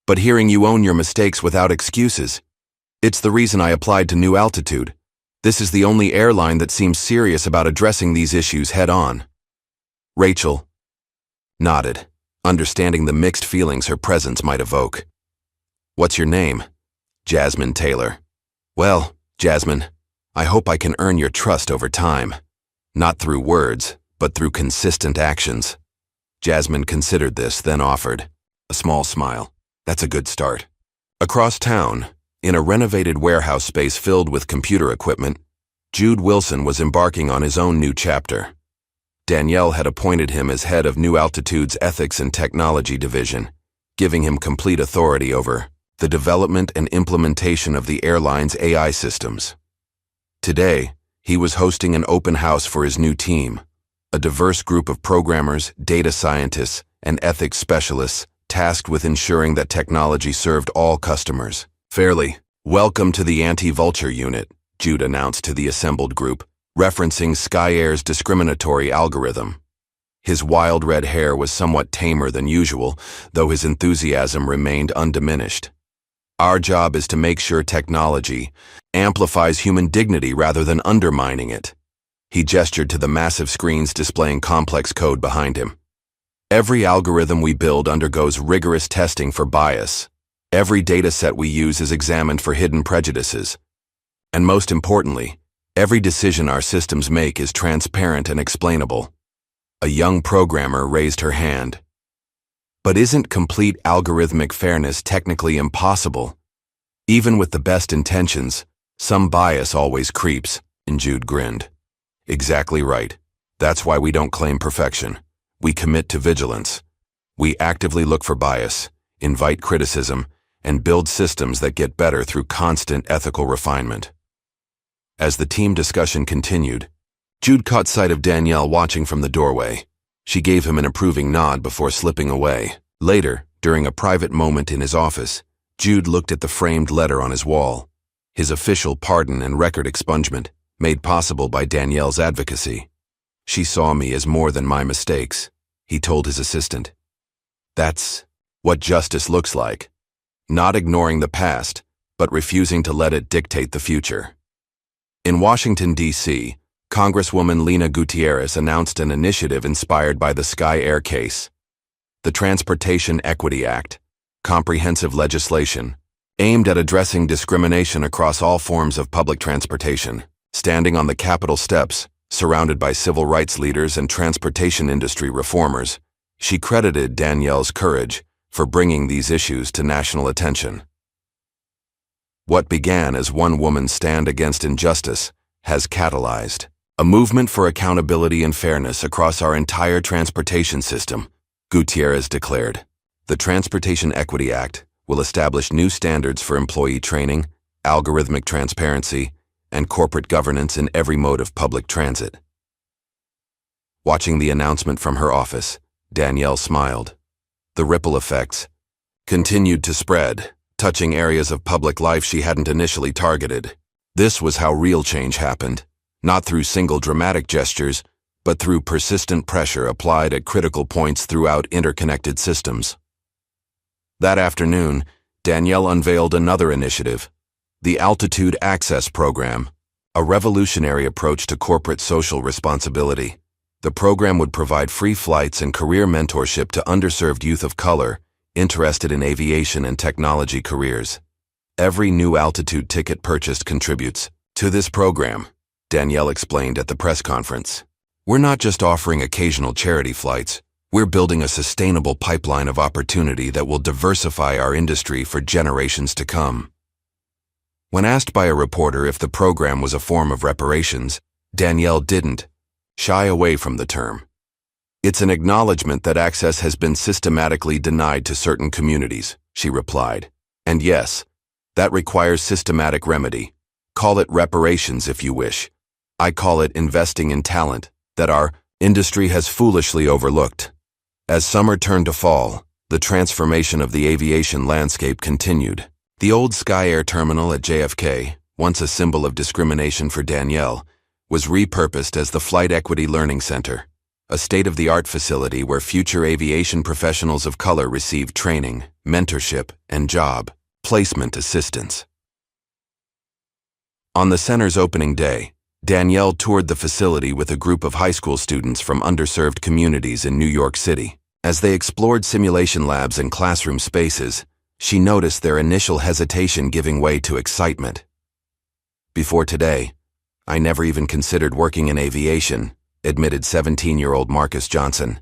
"But hearing you own your mistakes without excuses, it's the reason I applied to New Altitude. This is the only airline that seems serious about addressing these issues head-on." Rachel nodded, understanding the mixed feelings her presence might evoke. "What's your name?" "Jasmine Taylor." "Well, Jasmine, I hope I can earn your trust over time. Not through words, but through consistent actions." Jasmine considered this, then offered a small smile. "That's a good start." Across town, in a renovated warehouse space filled with computer equipment, Jude Wilson was embarking on his own new chapter. Danielle had appointed him as head of New Altitude's Ethics and Technology Division, giving him complete authority over the development and implementation of the airline's AI systems. Today, he was hosting an open house for his new team, a diverse group of programmers, data scientists, and ethics specialists tasked with ensuring that technology served all customers fairly. "Welcome to the Anti-Vulture Unit," Jude announced to the assembled group, referencing Sky Air's discriminatory algorithm. His wild red hair was somewhat tamer than usual, though his enthusiasm remained undiminished. "Our job is to make sure technology amplifies human dignity rather than undermining it." He gestured to the massive screens displaying complex code behind him. "Every algorithm we build undergoes rigorous testing for bias. Every dataset we use is examined for hidden prejudices. And most importantly, every decision our systems make is transparent and explainable. A young programmer raised her hand. But isn't complete algorithmic fairness technically impossible? Even with the best intentions, some bias always creeps, and Jude grinned. Exactly right. That's why we don't claim perfection. We commit to vigilance. We actively look for bias, invite criticism, and build systems that get better through constant ethical refinement. As the team discussion continued, Jude caught sight of Danielle watching from the doorway. She gave him an approving nod before slipping away. Later, during a private moment in his office, Jude looked at the framed letter on his wall, his official pardon and record expungement, made possible by Danielle's advocacy. She saw me as more than my mistakes, he told his assistant. That's what justice looks like. Not ignoring the past, but refusing to let it dictate the future. In Washington, D.C., Congresswoman Lena Gutierrez announced an initiative inspired by the Sky Air case. The Transportation Equity Act, comprehensive legislation, aimed at addressing discrimination across all forms of public transportation. Standing on the Capitol steps, surrounded by civil rights leaders and transportation industry reformers, she credited Danielle's courage for bringing these issues to national attention. What began as one woman's stand against injustice has catalyzed a movement for accountability and fairness across our entire transportation system, Gutierrez declared. The Transportation Equity Act will establish new standards for employee training, algorithmic transparency, and corporate governance in every mode of public transit. Watching the announcement from her office, Danielle smiled. The ripple effects continued to spread, touching areas of public life she hadn't initially targeted. This was how real change happened, not through single dramatic gestures, but through persistent pressure applied at critical points throughout interconnected systems. That afternoon, Danielle unveiled another initiative, the Altitude Access Program, a revolutionary approach to corporate social responsibility. The program would provide free flights and career mentorship to underserved youth of color interested in aviation and technology careers. Every new altitude ticket purchased contributes to this program, Danielle explained at the press conference. We're not just offering occasional charity flights. We're building a sustainable pipeline of opportunity that will diversify our industry for generations to come. When asked by a reporter if the program was a form of reparations, Danielle didn't shy away from the term. It's an acknowledgement that access has been systematically denied to certain communities, she replied. And yes, that requires systematic remedy. Call it reparations if you wish. I call it investing in talent that our industry has foolishly overlooked. As summer turned to fall, the transformation of the aviation landscape continued. The old Sky Air terminal at JFK, once a symbol of discrimination for Danielle, was repurposed as the Flight Equity Learning Center, a state-of-the-art facility where future aviation professionals of color receive training, mentorship, and job placement assistance. On the center's opening day, Danielle toured the facility with a group of high school students from underserved communities in New York City. As they explored simulation labs and classroom spaces, she noticed their initial hesitation giving way to excitement. Before today, I never even considered working in aviation, admitted 17-year-old Marcus Johnson.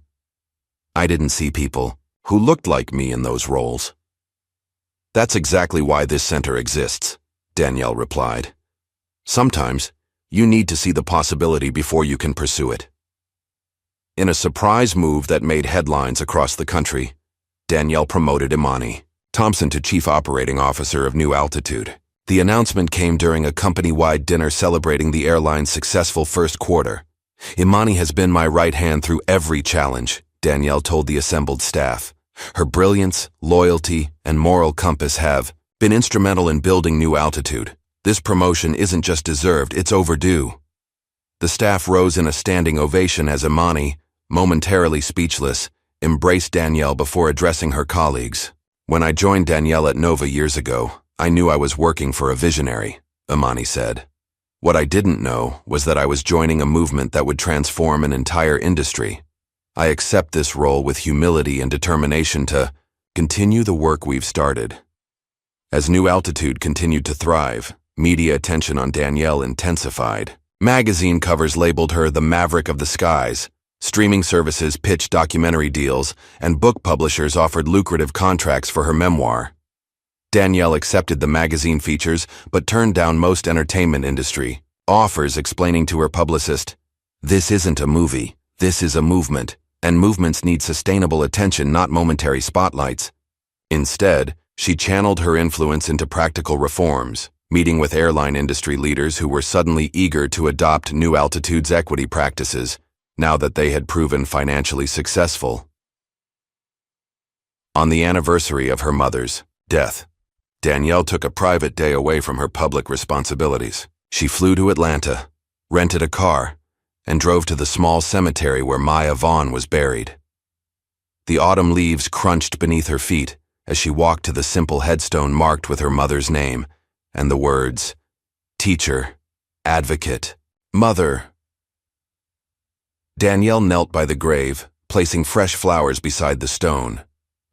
I didn't see people who looked like me in those roles. That's exactly why this center exists, Danielle replied. Sometimes, you need to see the possibility before you can pursue it. In a surprise move that made headlines across the country, Danielle promoted Imani Thompson to Chief Operating Officer of New Altitude. The announcement came during a company-wide dinner celebrating the airline's successful first quarter. Imani has been my right hand through every challenge, Danielle told the assembled staff. Her brilliance, loyalty, and moral compass have been instrumental in building New Altitude. This promotion isn't just deserved, it's overdue. The staff rose in a standing ovation as Imani, momentarily speechless, embraced Danielle before addressing her colleagues. When I joined Danielle at Nova years ago, I knew I was working for a visionary, Imani said. What I didn't know was that I was joining a movement that would transform an entire industry. I accept this role with humility and determination to continue the work we've started. As New Altitude continued to thrive, media attention on Danielle intensified. Magazine covers labeled her the Maverick of the Skies, Streaming services pitched documentary deals, and book publishers offered lucrative contracts for her memoir. Danielle accepted the magazine features, but turned down most entertainment industry offers, explaining to her publicist, "This isn't a movie, this is a movement, and movements need sustainable attention, not momentary spotlights." Instead, she channeled her influence into practical reforms, meeting with airline industry leaders who were suddenly eager to adopt New Altitude's equity practices, now that they had proven financially successful. On the anniversary of her mother's death, Danielle took a private day away from her public responsibilities. She flew to Atlanta, rented a car, and drove to the small cemetery where Maya Vaughn was buried. The autumn leaves crunched beneath her feet as she walked to the simple headstone marked with her mother's name and the words, "Teacher, Advocate, Mother." Danielle knelt by the grave, placing fresh flowers beside the stone.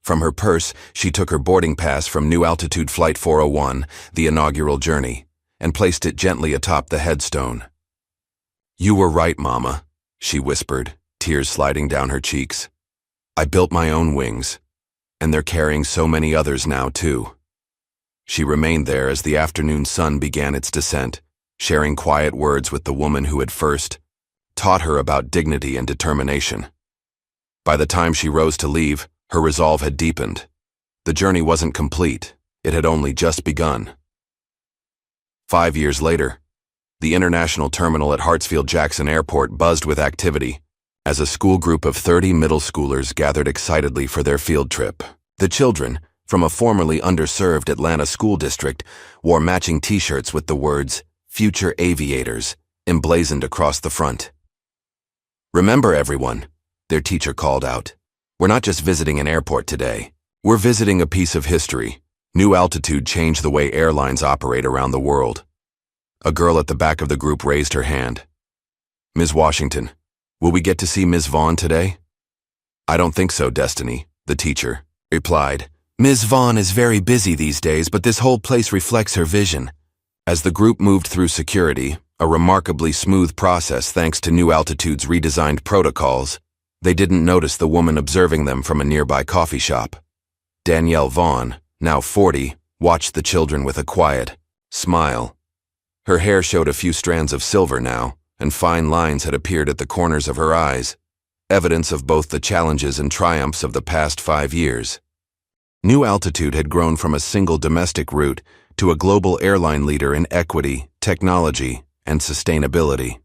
From her purse, she took her boarding pass from New Altitude Flight 401, the inaugural journey, and placed it gently atop the headstone. "You were right, Mama," she whispered, tears sliding down her cheeks. "I built my own wings, and they're carrying so many others now, too." She remained there as the afternoon sun began its descent, sharing quiet words with the woman who had first taught her about dignity and determination. By the time she rose to leave, her resolve had deepened. The journey wasn't complete, it had only just begun. 5 years later, the international terminal at Hartsfield-Jackson Airport buzzed with activity as a school group of 30 middle schoolers gathered excitedly for their field trip. The children, from a formerly underserved Atlanta school district, wore matching T-shirts with the words, "Future Aviators," emblazoned across the front. "Remember, everyone," their teacher called out, "we're not just visiting an airport today. We're visiting a piece of history. New Altitude changed the way airlines operate around the world." A girl at the back of the group raised her hand. "Ms. Washington, will we get to see Ms. Vaughn today?" "I don't think so, Destiny," the teacher replied. "Ms. Vaughn is very busy these days, but this whole place reflects her vision." As the group moved through security, a remarkably smooth process thanks to New Altitude's redesigned protocols, they didn't notice the woman observing them from a nearby coffee shop. Danielle Vaughn, now 40, watched the children with a quiet smile. Her hair showed a few strands of silver now, and fine lines had appeared at the corners of her eyes, evidence of both the challenges and triumphs of the past 5 years. New Altitude had grown from a single domestic route to a global airline leader in equity, technology, and sustainability.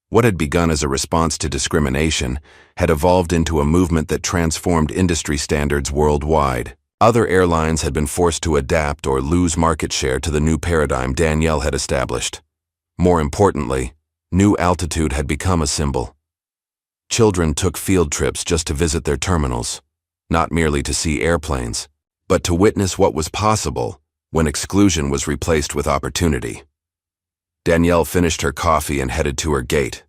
What had begun as a response to discrimination had evolved into a movement that transformed industry standards worldwide. Other airlines had been forced to adapt or lose market share to the new paradigm Danielle had established. More importantly, New Altitude had become a symbol. Children took field trips just to visit their terminals, not merely to see airplanes, but to witness what was possible when exclusion was replaced with opportunity. Danielle finished her coffee and headed to her gate.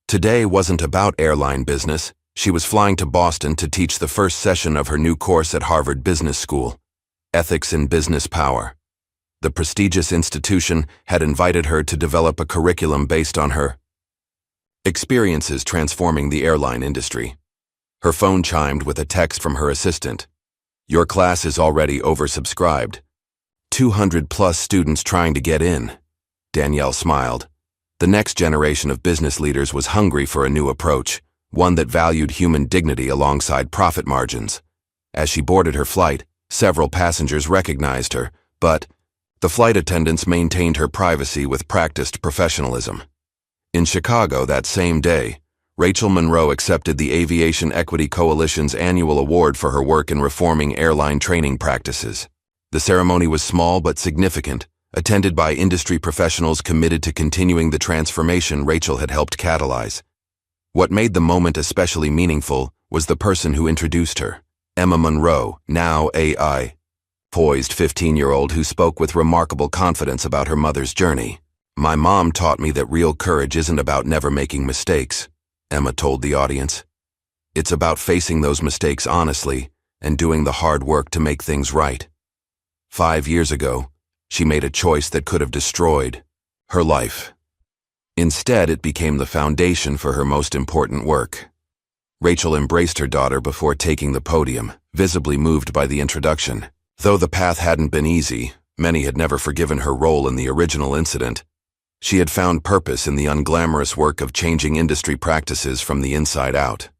Today wasn't about airline business. She was flying to Boston to teach the first session of her new course at Harvard Business School, Ethics in Business Power. The prestigious institution had invited her to develop a curriculum based on her experiences transforming the airline industry. Her phone chimed with a text from her assistant. "Your class is already oversubscribed. 200+ students trying to get in." Danielle smiled. The next generation of business leaders was hungry for a new approach, one that valued human dignity alongside profit margins. As she boarded her flight, several passengers recognized her, but the flight attendants maintained her privacy with practiced professionalism. In Chicago that same day, Rachel Monroe accepted the Aviation Equity Coalition's annual award for her work in reforming airline training practices. The ceremony was small but significant, attended by industry professionals committed to continuing the transformation Rachel had helped catalyze. What made the moment especially meaningful was the person who introduced her, Emma Monroe, now AI, poised 15-year-old who spoke with remarkable confidence about her mother's journey. "My mom taught me that real courage isn't about never making mistakes," Emma told the audience. "It's about facing those mistakes honestly and doing the hard work to make things right." 5 years ago, she made a choice that could have destroyed her life. Instead, it became the foundation for her most important work. Rachel embraced her daughter before taking the podium, visibly moved by the introduction. Though the path hadn't been easy, many had never forgiven her role in the original incident. She had found purpose in the unglamorous work of changing industry practices from the inside out.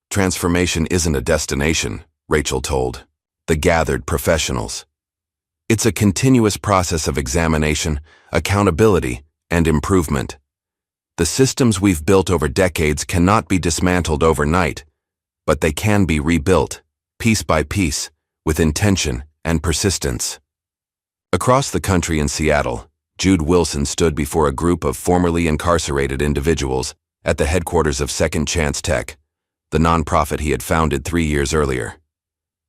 Transformation isn't a destination, Rachel told the gathered professionals. It's a continuous process of examination, accountability, and improvement. The systems we've built over decades cannot be dismantled overnight, but they can be rebuilt, piece by piece, with intention and persistence. Across the country in Seattle, Jude Wilson stood before a group of formerly incarcerated individuals at the headquarters of Second Chance Tech, the nonprofit he had founded 3 years earlier.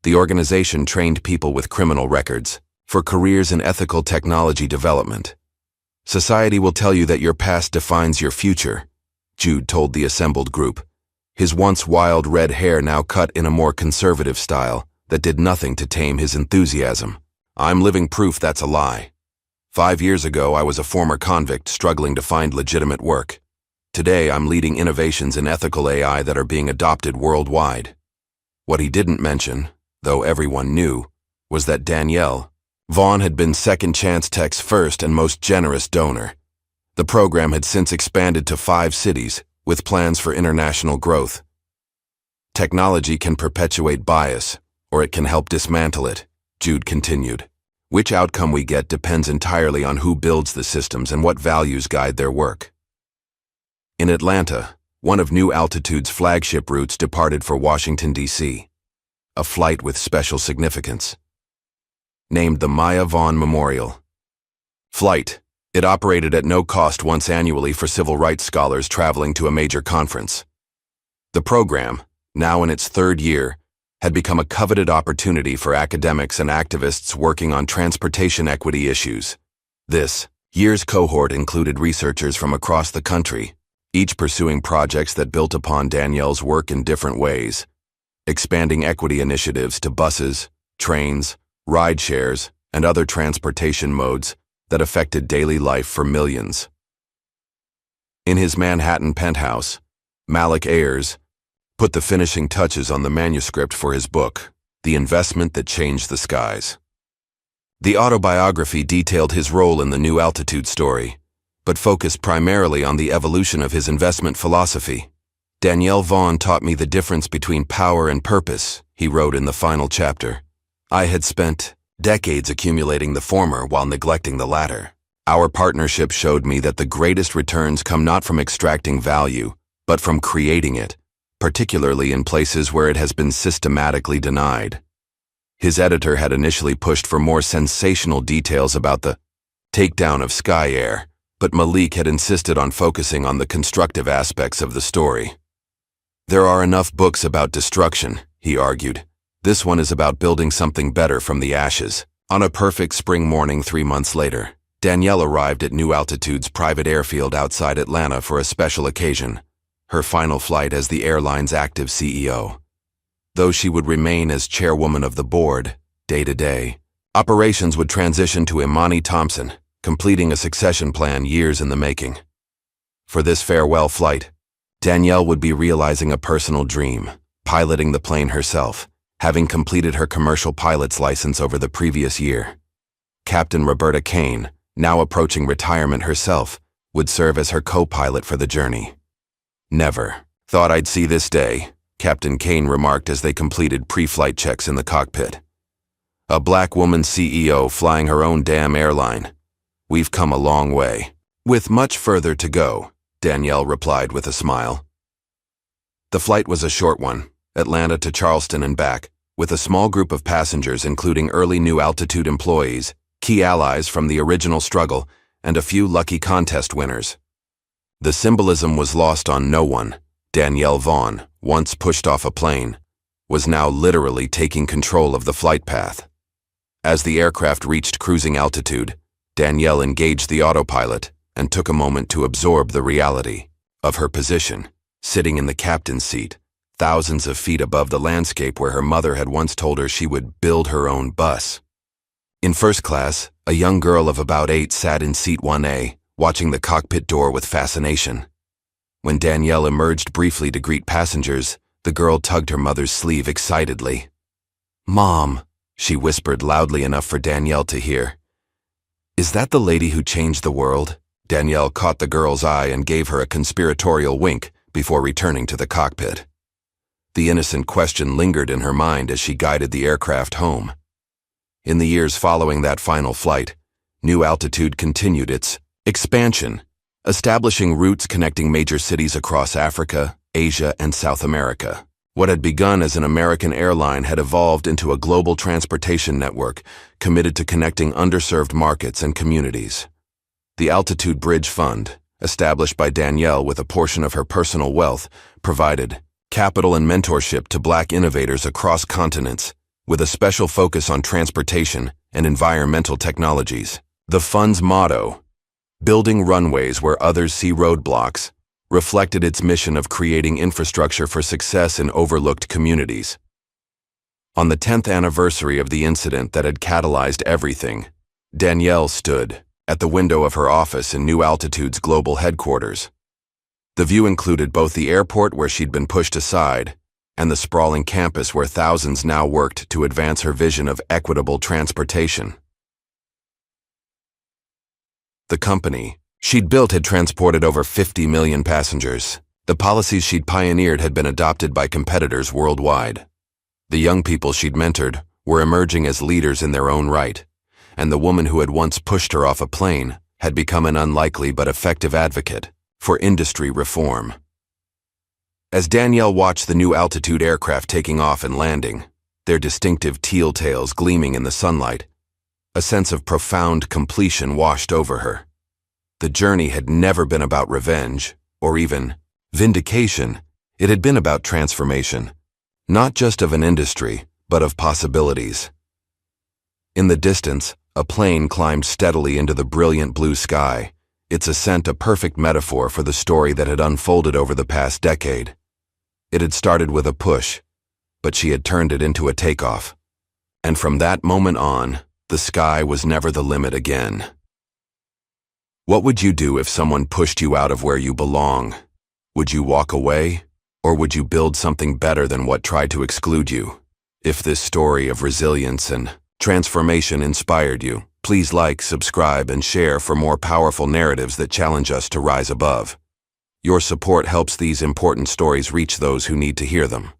The organization trained people with criminal records for careers in ethical technology development. Society will tell you that your past defines your future, Jude told the assembled group, his once wild red hair now cut in a more conservative style that did nothing to tame his enthusiasm. I'm living proof that's a lie. 5 years ago, I was a former convict struggling to find legitimate work. Today, I'm leading innovations in ethical AI that are being adopted worldwide. What he didn't mention, though everyone knew, was that Danielle Vaughn had been Second Chance Tech's first and most generous donor. The program had since expanded to 5 cities, with plans for international growth. Technology can perpetuate bias, or it can help dismantle it, Jude continued. Which outcome we get depends entirely on who builds the systems and what values guide their work. In Atlanta, one of New Altitude's flagship routes departed for Washington, D.C., a flight with special significance. Named the Maya Vaughn Memorial Flight, it operated at no cost once annually for civil rights scholars traveling to a major conference. The program, now in its 3rd year, had become a coveted opportunity for academics and activists working on transportation equity issues. This year's cohort included researchers from across the country, each pursuing projects that built upon Danielle's work in different ways, expanding equity initiatives to buses, trains, ride shares, and other transportation modes that affected daily life for millions. In his Manhattan penthouse, Malik Ayers put the finishing touches on the manuscript for his book, The Investment That Changed the Skies. The autobiography detailed his role in the New Altitude story, but focused primarily on the evolution of his investment philosophy. Danielle Vaughn taught me the difference between power and purpose, he wrote in the final chapter. I had spent decades accumulating the former while neglecting the latter. Our partnership showed me that the greatest returns come not from extracting value, but from creating it, particularly in places where it has been systematically denied. His editor had initially pushed for more sensational details about the takedown of Sky Air, but Malik had insisted on focusing on the constructive aspects of the story. There are enough books about destruction, he argued. This one is about building something better from the ashes. On a perfect spring morning 3 months later, Danielle arrived at New Altitude's private airfield outside Atlanta for a special occasion, her final flight as the airline's active CEO. Though she would remain as chairwoman of the board, day to day, operations would transition to Imani Thompson, completing a succession plan years in the making. For this farewell flight, Danielle would be realizing a personal dream, piloting the plane herself, having completed her commercial pilot's license over the previous year. Captain Roberta Kane, now approaching retirement herself, would serve as her co-pilot for the journey. Never thought I'd see this day, Captain Kane remarked as they completed pre-flight checks in the cockpit. A black woman CEO flying her own damn airline. We've come a long way. With much further to go, Danielle replied with a smile. The flight was a short one, Atlanta to Charleston and back, with a small group of passengers including early New Altitude employees, key allies from the original struggle, and a few lucky contest winners. The symbolism was lost on no one. Danielle Vaughn, once pushed off a plane, was now literally taking control of the flight path. As the aircraft reached cruising altitude, Danielle engaged the autopilot and took a moment to absorb the reality of her position, sitting in the captain's seat, thousands of feet above the landscape where her mother had once told her she would build her own bus. In first class, a young girl of about 8 sat in seat 1A, watching the cockpit door with fascination. When Danielle emerged briefly to greet passengers, the girl tugged her mother's sleeve excitedly. "Mom," she whispered loudly enough for Danielle to hear. "Is that the lady who changed the world?" Danielle caught the girl's eye and gave her a conspiratorial wink before returning to the cockpit. The innocent question lingered in her mind as she guided the aircraft home. In the years following that final flight, New Altitude continued its expansion, establishing routes connecting major cities across Africa, Asia, and South America. What had begun as an American airline had evolved into a global transportation network committed to connecting underserved markets and communities. The Altitude Bridge Fund, established by Danielle with a portion of her personal wealth, provided capital and mentorship to Black innovators across continents, with a special focus on transportation and environmental technologies. The fund's motto, "Building runways where others see roadblocks," reflected its mission of creating infrastructure for success in overlooked communities. On the 10th anniversary of the incident that had catalyzed everything, Danielle stood at the window of her office in New Altitude's global headquarters. The view included both the airport where she'd been pushed aside and the sprawling campus where thousands now worked to advance her vision of equitable transportation. The company she'd built had transported over 50 million passengers. The policies she'd pioneered had been adopted by competitors worldwide. The young people she'd mentored were emerging as leaders in their own right, and the woman who had once pushed her off a plane had become an unlikely but effective advocate for industry reform. As Danielle watched the New Altitude aircraft taking off and landing, their distinctive teal tails gleaming in the sunlight, a sense of profound completion washed over her. The journey had never been about revenge, or even vindication. It had been about transformation, not just of an industry, but of possibilities. In the distance, a plane climbed steadily into the brilliant blue sky, its ascent a perfect metaphor for the story that had unfolded over the past decade. It had started with a push, but she had turned it into a takeoff. And from that moment on, the sky was never the limit again. What would you do if someone pushed you out of where you belong? Would you walk away, or would you build something better than what tried to exclude you? If this story of resilience and transformation inspired you, please like, subscribe, and share for more powerful narratives that challenge us to rise above. Your support helps these important stories reach those who need to hear them.